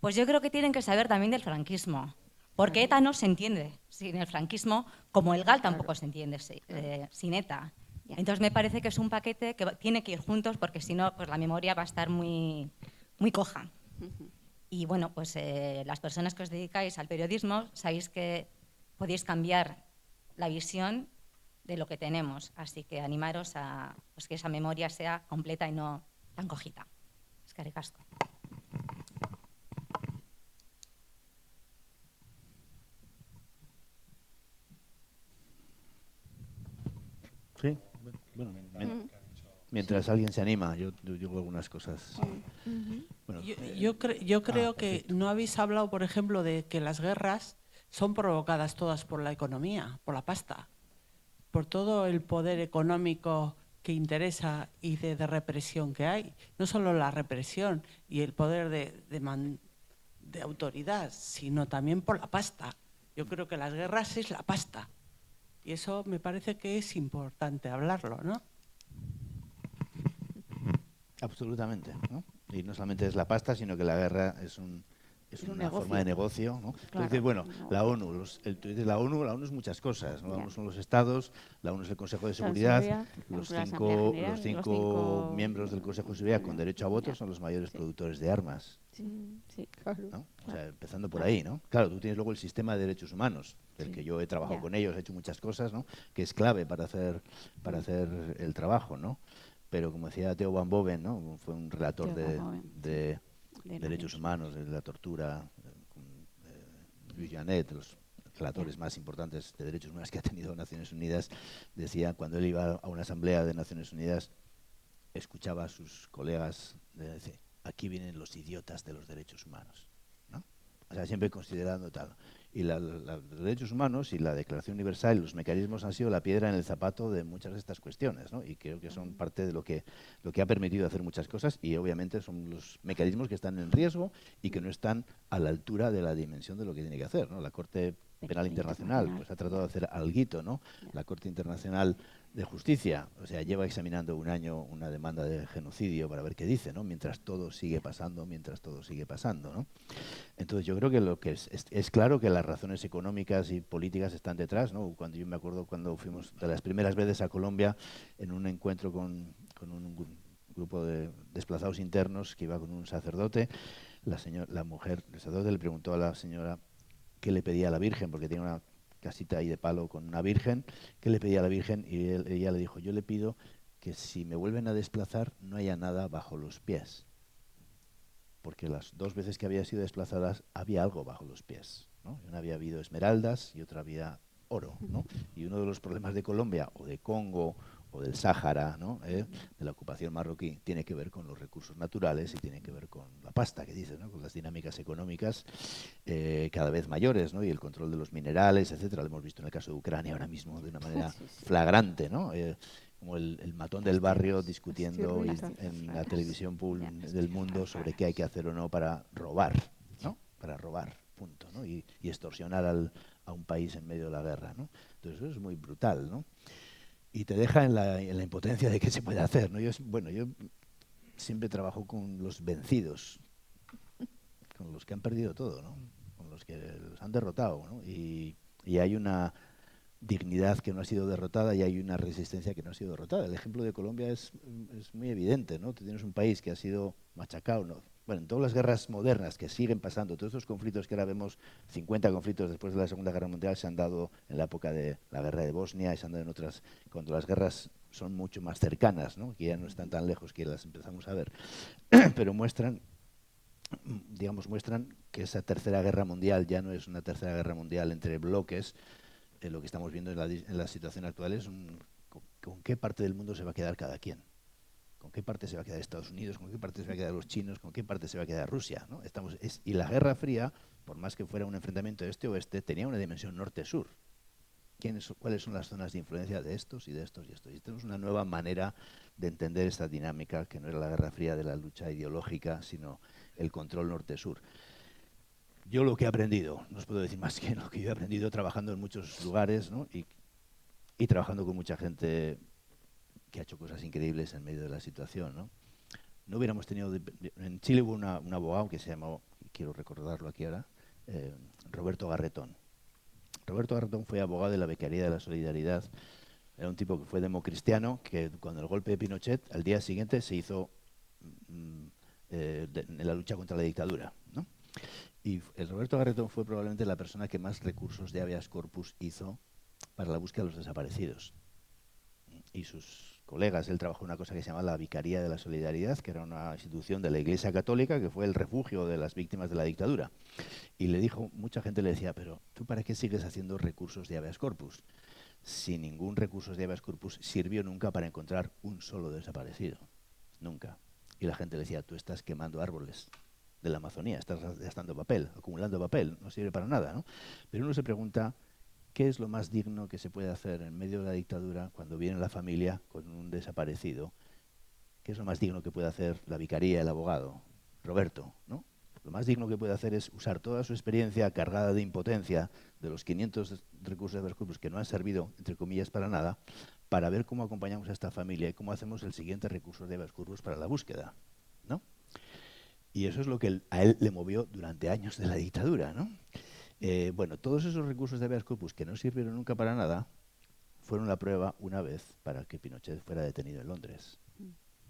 Pues yo creo que tienen que saber también del franquismo, porque ETA no se entiende sin el franquismo, como el GAL tampoco se entiende sin ETA. Entonces me parece que es un paquete que tiene que ir juntos, porque si no, pues la memoria va a estar muy, muy coja. Y bueno, pues las personas que os dedicáis al periodismo sabéis que podéis cambiar la visión de lo que tenemos, así que animaros a pues, que esa memoria sea completa y no tan cojita. Eskerrik asko. Sí, bueno, mientras alguien se anima, yo digo algunas cosas. Bueno, Yo creo que no habéis hablado, por ejemplo, de que las guerras son provocadas todas por la economía, por la pasta, por todo el poder económico que interesa y de represión que hay. No solo la represión y el poder de autoridad, sino también por la pasta. Yo creo que las guerras es la pasta. Y eso me parece que es importante hablarlo, ¿no? absolutamente, ¿no? Y no solamente es la pasta, sino que la guerra es una forma de negocio, ¿no? Claro, Entonces, bueno, no. la ONU, tú dices la ONU es muchas cosas, ¿no? La ONU son los estados, la ONU es el Consejo de Seguridad, los la Asamblea General, los cinco miembros del Consejo de Seguridad con derecho a voto son los mayores productores de armas, Sí. ¿no? O sea, empezando por ahí, ¿no? Claro, tú tienes luego el sistema de derechos humanos, del que yo he trabajado con ellos, he hecho muchas cosas, ¿no? Que es clave para hacer el trabajo, ¿no? Pero como decía Theo Van Boven, ¿no? Fue un relator de derechos humanos, de la tortura, Luis Janet, los relatores más importantes de derechos humanos que ha tenido Naciones Unidas, decía, cuando él iba a una asamblea de Naciones Unidas, escuchaba a sus colegas decir, aquí vienen los idiotas de los derechos humanos, ¿no? O sea, siempre considerando tal. Y los derechos humanos y la Declaración Universal y los mecanismos han sido la piedra en el zapato de muchas de estas cuestiones, ¿no? Y creo que son parte de lo que ha permitido hacer muchas cosas y obviamente son los mecanismos que están en riesgo y que no están a la altura de la dimensión de lo que tiene que hacer, ¿no? La Corte Penal Internacional pues ha tratado de hacer alguito, ¿no? La Corte Internacional de Justicia, o sea, lleva examinando un año una demanda de genocidio para ver qué dice, ¿no? Mientras todo sigue pasando, ¿no? Entonces yo creo que lo que es claro que las razones económicas y políticas están detrás, ¿no? Cuando yo me acuerdo cuando fuimos de las primeras veces a Colombia en un encuentro con un grupo de desplazados internos que iba con un sacerdote, la mujer, el sacerdote le preguntó a la señora qué le pedía a la Virgen, porque tiene una casita ahí de palo con una Virgen, qué le pedía a la Virgen y ella le dijo, yo le pido que si me vuelven a desplazar no haya nada bajo los pies. Porque las dos veces que había sido desplazadas había algo bajo los pies, ¿no? Una había habido esmeraldas y otra había oro, ¿no? Y uno de los problemas de Colombia o de Congo o del Sáhara, ¿no? De la ocupación marroquí, tiene que ver con los recursos naturales y tiene que ver con la pasta, que dices, ¿no? Con las dinámicas económicas cada vez mayores, ¿no? Y el control de los minerales, etcétera. Lo hemos visto en el caso de Ucrania ahora mismo de una manera flagrante, ¿no? Como el matón del barrio discutiendo en la televisión del mundo sobre qué hay que hacer o no para robar, ¿no? Para robar, punto, ¿no? Y extorsionar a un país en medio de la guerra, ¿no? Entonces eso es muy brutal, ¿no? Y te deja en la impotencia de qué se puede hacer, ¿no? Yo siempre trabajo con los vencidos, con los que han perdido todo, ¿no? Con los que los han derrotado, ¿no? Y hay una dignidad que no ha sido derrotada y hay una resistencia que no ha sido derrotada. El ejemplo de Colombia es muy evidente, ¿no? Tú tienes un país que ha sido machacado, ¿no? Bueno, en todas las guerras modernas que siguen pasando, todos estos conflictos que ahora vemos, 50 conflictos después de la Segunda Guerra Mundial se han dado en la época de la guerra de Bosnia y se han dado en otras, cuando las guerras son mucho más cercanas, ¿no? Que ya no están tan lejos que las empezamos a ver, pero muestran que esa tercera guerra mundial ya no es una tercera guerra mundial entre bloques. Lo que estamos viendo en la situación actual es con qué parte del mundo se va a quedar cada quien. ¿Con qué parte se va a quedar Estados Unidos? ¿Con qué parte se va a quedar los chinos? ¿Con qué parte se va a quedar Rusia? ¿No? Y la Guerra Fría, por más que fuera un enfrentamiento este-oeste, tenía una dimensión norte-sur. ¿Cuáles son las zonas de influencia de estos y de estos y estos? Y tenemos una nueva manera de entender esta dinámica, que no era la Guerra Fría de la lucha ideológica, sino el control norte-sur. Yo lo que he aprendido, no os puedo decir más que lo que yo he aprendido trabajando en muchos lugares, ¿no? y trabajando con mucha gente que ha hecho cosas increíbles en medio de la situación, ¿no? No hubiéramos tenido... En Chile hubo un abogado que se llamó, quiero recordarlo aquí ahora, Roberto Garretón. Roberto Garretón fue abogado de la Becaría de la Solidaridad. Era un tipo que fue democristiano, que cuando el golpe de Pinochet, al día siguiente se hizo en la lucha contra la dictadura, ¿no? Y el Roberto Garretón fue probablemente la persona que más recursos de habeas corpus hizo para la búsqueda de los desaparecidos. Y sus colegas, él trabajó en una cosa que se llama la Vicaría de la Solidaridad, que era una institución de la Iglesia Católica que fue el refugio de las víctimas de la dictadura. Y le dijo, mucha gente le decía, pero ¿tú para qué sigues haciendo recursos de habeas corpus? Si ningún recurso de habeas corpus sirvió nunca para encontrar un solo desaparecido. Nunca. Y la gente le decía, tú estás quemando árboles de la Amazonía, estás gastando papel, acumulando papel, no sirve para nada, ¿no? Pero uno se pregunta, ¿qué es lo más digno que se puede hacer en medio de la dictadura cuando viene la familia con un desaparecido? ¿Qué es lo más digno que puede hacer la vicaría, el abogado? Roberto, ¿no? Lo más digno que puede hacer es usar toda su experiencia cargada de impotencia de los 500 recursos de habeas corpus que no han servido, entre comillas, para nada, para ver cómo acompañamos a esta familia y cómo hacemos el siguiente recurso de habeas corpus para la búsqueda, ¿no? Y eso es lo que a él le movió durante años de la dictadura, ¿no? Bueno, todos esos recursos de habeas corpus que no sirvieron nunca para nada fueron la prueba una vez para que Pinochet fuera detenido en Londres,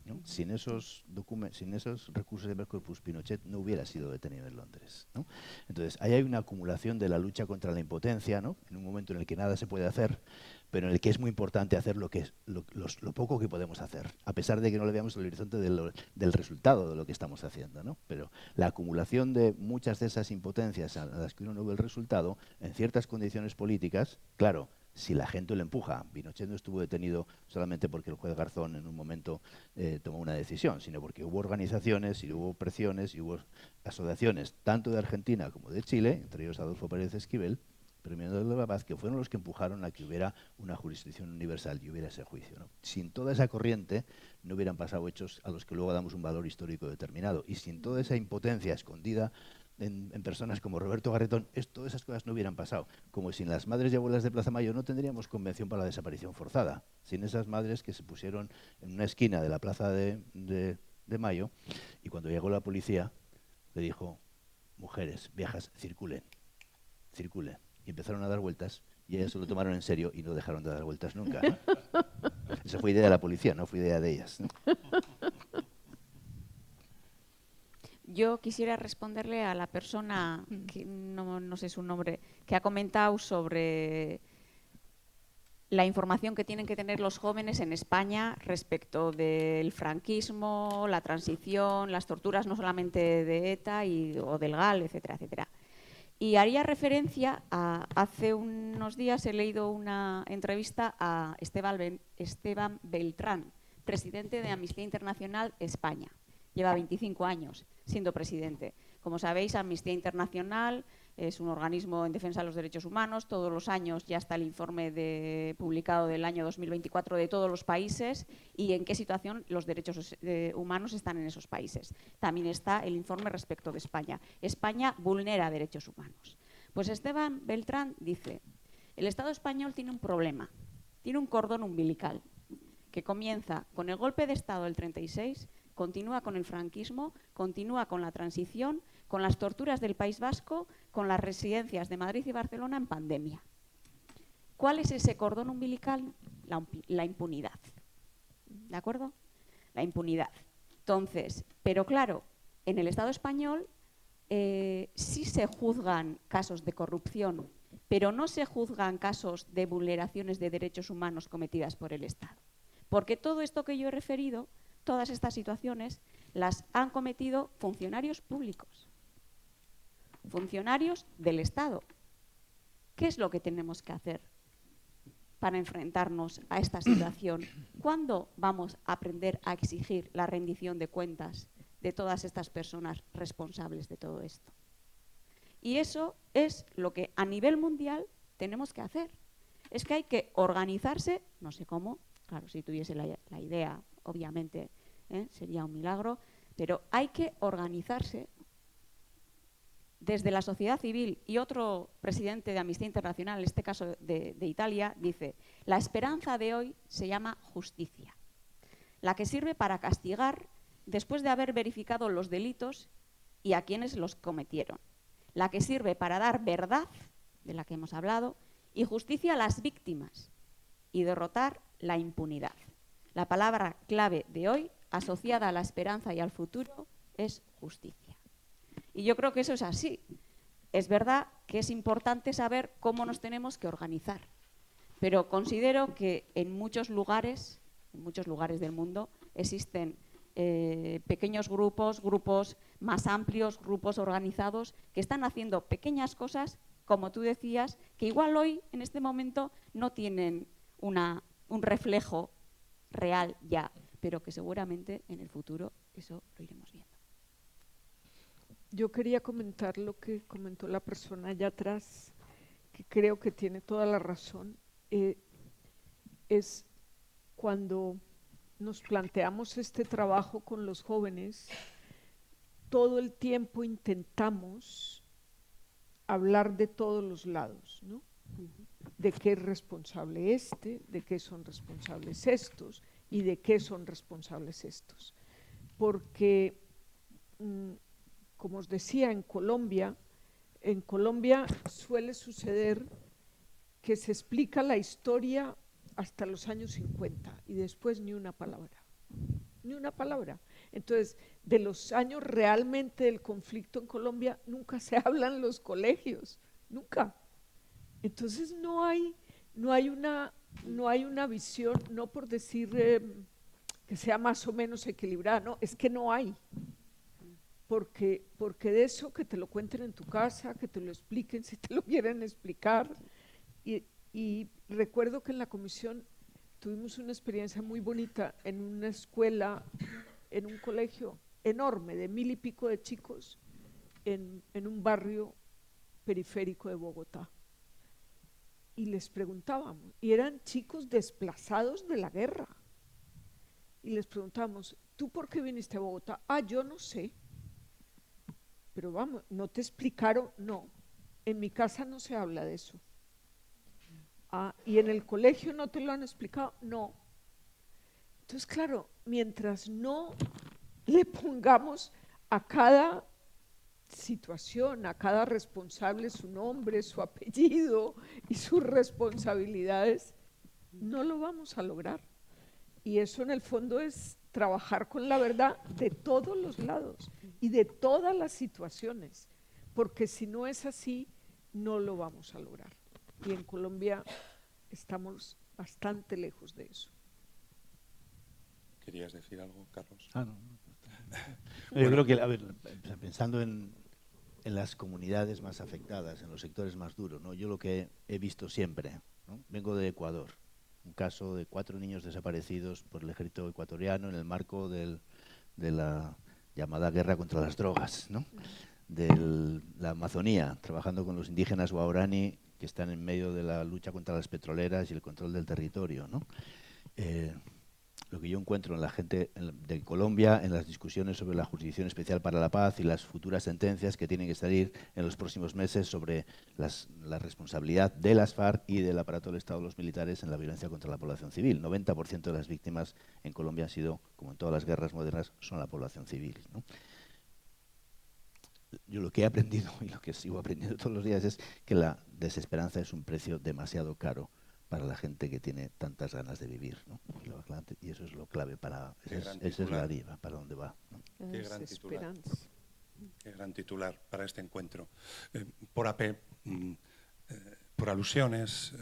¿no? Sin esos recursos de habeas corpus, Pinochet no hubiera sido detenido en Londres, ¿no? Entonces, ahí hay una acumulación de la lucha contra la impotencia, ¿no? En un momento en el que nada se puede hacer, pero en el que es muy importante hacer lo poco que podemos hacer, a pesar de que no le veamos el horizonte del resultado de lo que estamos haciendo, ¿no? Pero la acumulación de muchas de esas impotencias a las que uno no ve el resultado, en ciertas condiciones políticas, claro, si la gente lo empuja. Pinochet no estuvo detenido solamente porque el juez Garzón en un momento tomó una decisión, sino porque hubo organizaciones y hubo presiones y hubo asociaciones, tanto de Argentina como de Chile, entre ellos Adolfo Pérez Esquivel, Premio Nobel de la Paz, que fueron los que empujaron a que hubiera una jurisdicción universal y hubiera ese juicio, ¿no? Sin toda esa corriente no hubieran pasado hechos a los que luego damos un valor histórico determinado. Y sin toda esa impotencia escondida en personas como Roberto Garretón, todas esas cosas no hubieran pasado. Como sin las madres y abuelas de Plaza Mayo no tendríamos convención para la desaparición forzada. Sin esas madres que se pusieron en una esquina de la Plaza de Mayo y cuando llegó la policía le dijo, mujeres, viejas, circulen. Y empezaron a dar vueltas y ellas se lo tomaron en serio y no dejaron de dar vueltas nunca, ¿no? Esa fue idea de la policía, no fue idea de ellas, ¿no? Yo quisiera responderle a la persona, que no sé su nombre, que ha comentado sobre la información que tienen que tener los jóvenes en España respecto del franquismo, la transición, las torturas no solamente de ETA o del GAL, etcétera, etcétera. Y haría referencia a, hace unos días he leído una entrevista a Esteban Beltrán, presidente de Amnistía Internacional España. Lleva 25 años siendo presidente. Como sabéis, Amnistía Internacional es un organismo en defensa de los derechos humanos. Todos los años ya está el informe publicado del año 2024 de todos los países y en qué situación los derechos humanos están en esos países. También está el informe respecto de España. España vulnera derechos humanos. Pues Esteban Beltrán dice, el Estado español tiene un problema, tiene un cordón umbilical que comienza con el golpe de Estado del 36, continúa con el franquismo, continúa con la transición, con las torturas del País Vasco, con las residencias de Madrid y Barcelona en pandemia. ¿Cuál es ese cordón umbilical? La impunidad. ¿De acuerdo? La impunidad. Entonces, pero claro, en el Estado español sí se juzgan casos de corrupción, pero no se juzgan casos de vulneraciones de derechos humanos cometidas por el Estado. Porque todo esto que yo he referido, todas estas situaciones, las han cometido funcionarios públicos, funcionarios del Estado. ¿Qué es lo que tenemos que hacer para enfrentarnos a esta situación? ¿Cuándo vamos a aprender a exigir la rendición de cuentas de todas estas personas responsables de todo esto? Y eso es lo que a nivel mundial tenemos que hacer. Es que hay que organizarse, no sé cómo, claro, si tuviese la idea, obviamente, sería un milagro, pero hay que organizarse desde la sociedad civil. Y otro presidente de Amnistía Internacional, en este caso de Italia, dice: la esperanza de hoy se llama justicia, la que sirve para castigar después de haber verificado los delitos y a quienes los cometieron, la que sirve para dar verdad, de la que hemos hablado, y justicia a las víctimas y derrotar la impunidad. La palabra clave de hoy, asociada a la esperanza y al futuro, es justicia. Y yo creo que eso es así. Es verdad que es importante saber cómo nos tenemos que organizar, pero considero que en muchos lugares del mundo existen pequeños grupos, grupos más amplios, grupos organizados que están haciendo pequeñas cosas, como tú decías, que igual hoy, en este momento, no tienen un reflejo real ya, pero que seguramente en el futuro eso lo iremos viendo. Yo quería comentar lo que comentó la persona allá atrás, que creo que tiene toda la razón. Es cuando nos planteamos este trabajo con los jóvenes, todo el tiempo intentamos hablar de todos los lados, ¿no? De qué es responsable de qué son responsables estos y de qué son responsables estos. Porque, como os decía, en Colombia suele suceder que se explica la historia hasta los años 50 y después ni una palabra. Entonces, de los años realmente del conflicto en Colombia nunca se habla en los colegios, nunca. Entonces no hay una visión, no por decir que sea más o menos equilibrada, no, es que no hay. Porque de eso, que te lo cuenten en tu casa, que te lo expliquen si te lo quieren explicar. Y recuerdo que en la comisión tuvimos una experiencia muy bonita en una escuela, en un colegio enorme de 1000 y pico de chicos en un barrio periférico de Bogotá. Y les preguntábamos, y eran chicos desplazados de la guerra. Y les preguntábamos, ¿tú por qué viniste a Bogotá? Ah, yo no sé. Pero vamos, ¿no te explicaron? No, en mi casa no se habla de eso. Ah, ¿y en el colegio no te lo han explicado? No. Entonces, claro, mientras no le pongamos a cada situación, a cada responsable su nombre, su apellido y sus responsabilidades, no lo vamos a lograr. Y eso en el fondo es trabajar con la verdad de todos los lados y de todas las situaciones, porque si no es así, no lo vamos a lograr. Y en Colombia estamos bastante lejos de eso. ¿Querías decir algo, Carlos? No. Yo creo que, a ver, pensando en las comunidades más afectadas, en los sectores más duros, ¿no? Yo lo que he visto siempre, ¿no? Vengo de Ecuador, un caso de 4 niños desaparecidos por el ejército ecuatoriano en el marco de la llamada guerra contra las drogas, ¿no? De la Amazonía, trabajando con los indígenas guaraní que están en medio de la lucha contra las petroleras y el control del territorio, ¿no? Lo que yo encuentro en la gente de Colombia, en las discusiones sobre la Jurisdicción Especial para la Paz y las futuras sentencias que tienen que salir en los próximos meses sobre la responsabilidad de las FARC y del aparato del Estado de los militares en la violencia contra la población civil. 90% de las víctimas en Colombia han sido, como en todas las guerras modernas, son la población civil, ¿no? Yo lo que he aprendido y lo que sigo aprendiendo todos los días es que la desesperanza es un precio demasiado caro para la gente que tiene tantas ganas de vivir, ¿no? Y eso es lo clave para, esa es la deriva, para dónde va, ¿no? Qué gran titular. Qué gran titular para este encuentro. Por alusiones,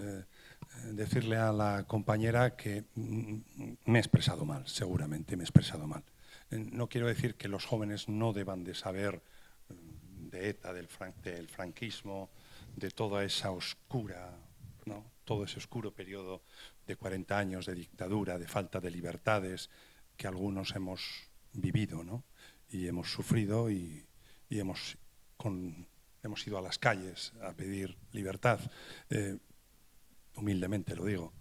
decirle a la compañera que me he expresado mal, seguramente me he expresado mal. No quiero decir que los jóvenes no deban de saber de ETA, del franquismo, de toda esa oscura, ¿no? todo ese oscuro periodo de 40 años de dictadura, de falta de libertades que algunos hemos vivido, ¿no? Y hemos sufrido y hemos ido a las calles a pedir libertad. Humildemente lo digo.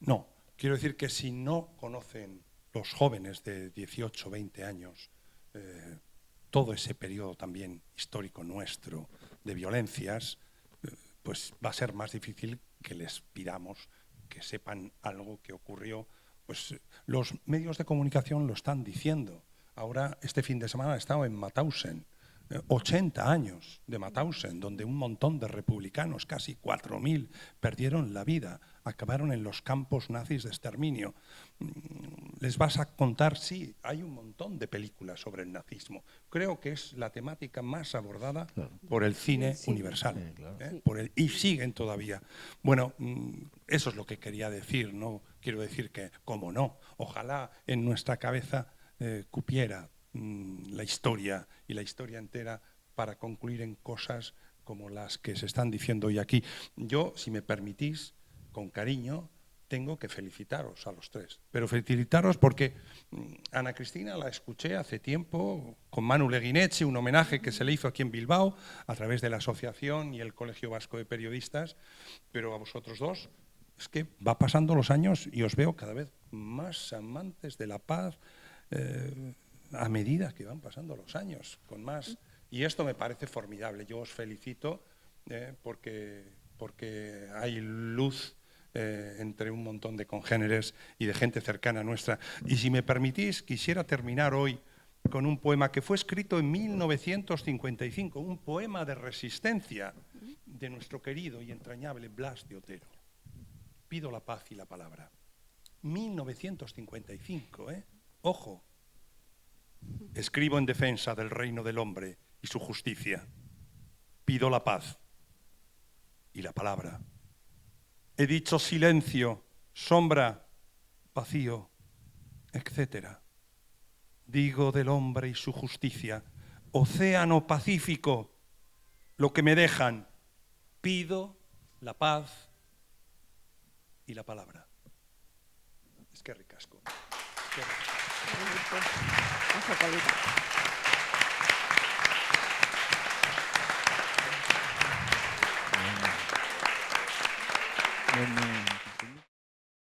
No, quiero decir que si no conocen los jóvenes de 18, 20 años todo ese periodo también histórico nuestro de violencias, pues va a ser más difícil que les pidamos que sepan algo que ocurrió. Pues los medios de comunicación lo están diciendo. Ahora, este fin de semana he estado en Mauthausen, 80 años de Mauthausen, donde un montón de republicanos, casi 4.000, perdieron la vida, acabaron en los campos nazis de exterminio. Les vas a contar, sí, hay un montón de películas sobre el nazismo. Creo que es la temática más abordada por el cine universal. Y siguen todavía. Bueno, eso es lo que quería decir, ¿no? Quiero decir que, como no, ojalá en nuestra cabeza cupiera la historia y la historia entera para concluir en cosas como las que se están diciendo hoy aquí. Yo, si me permitís, con cariño, tengo que felicitaros a los tres. Pero felicitaros porque Ana Cristina la escuché hace tiempo con Manu Leguineche, un homenaje que se le hizo aquí en Bilbao a través de la asociación y el Colegio Vasco de Periodistas, pero a vosotros dos es que va pasando los años y os veo cada vez más amantes de la paz, a medida que van pasando los años, con más. Y esto me parece formidable. Yo os felicito porque hay luz entre un montón de congéneres y de gente cercana a nuestra. Y si me permitís, quisiera terminar hoy con un poema que fue escrito en 1955, un poema de resistencia de nuestro querido y entrañable Blas de Otero. Pido la paz y la palabra. 1955, ¿eh? Ojo. Escribo en defensa del reino del hombre y su justicia. Pido la paz y la palabra. He dicho silencio, sombra, vacío, etc. Digo del hombre y su justicia, océano pacífico, lo que me dejan. Pido la paz y la palabra. Es que ricasco. Es que ricasco. Bueno.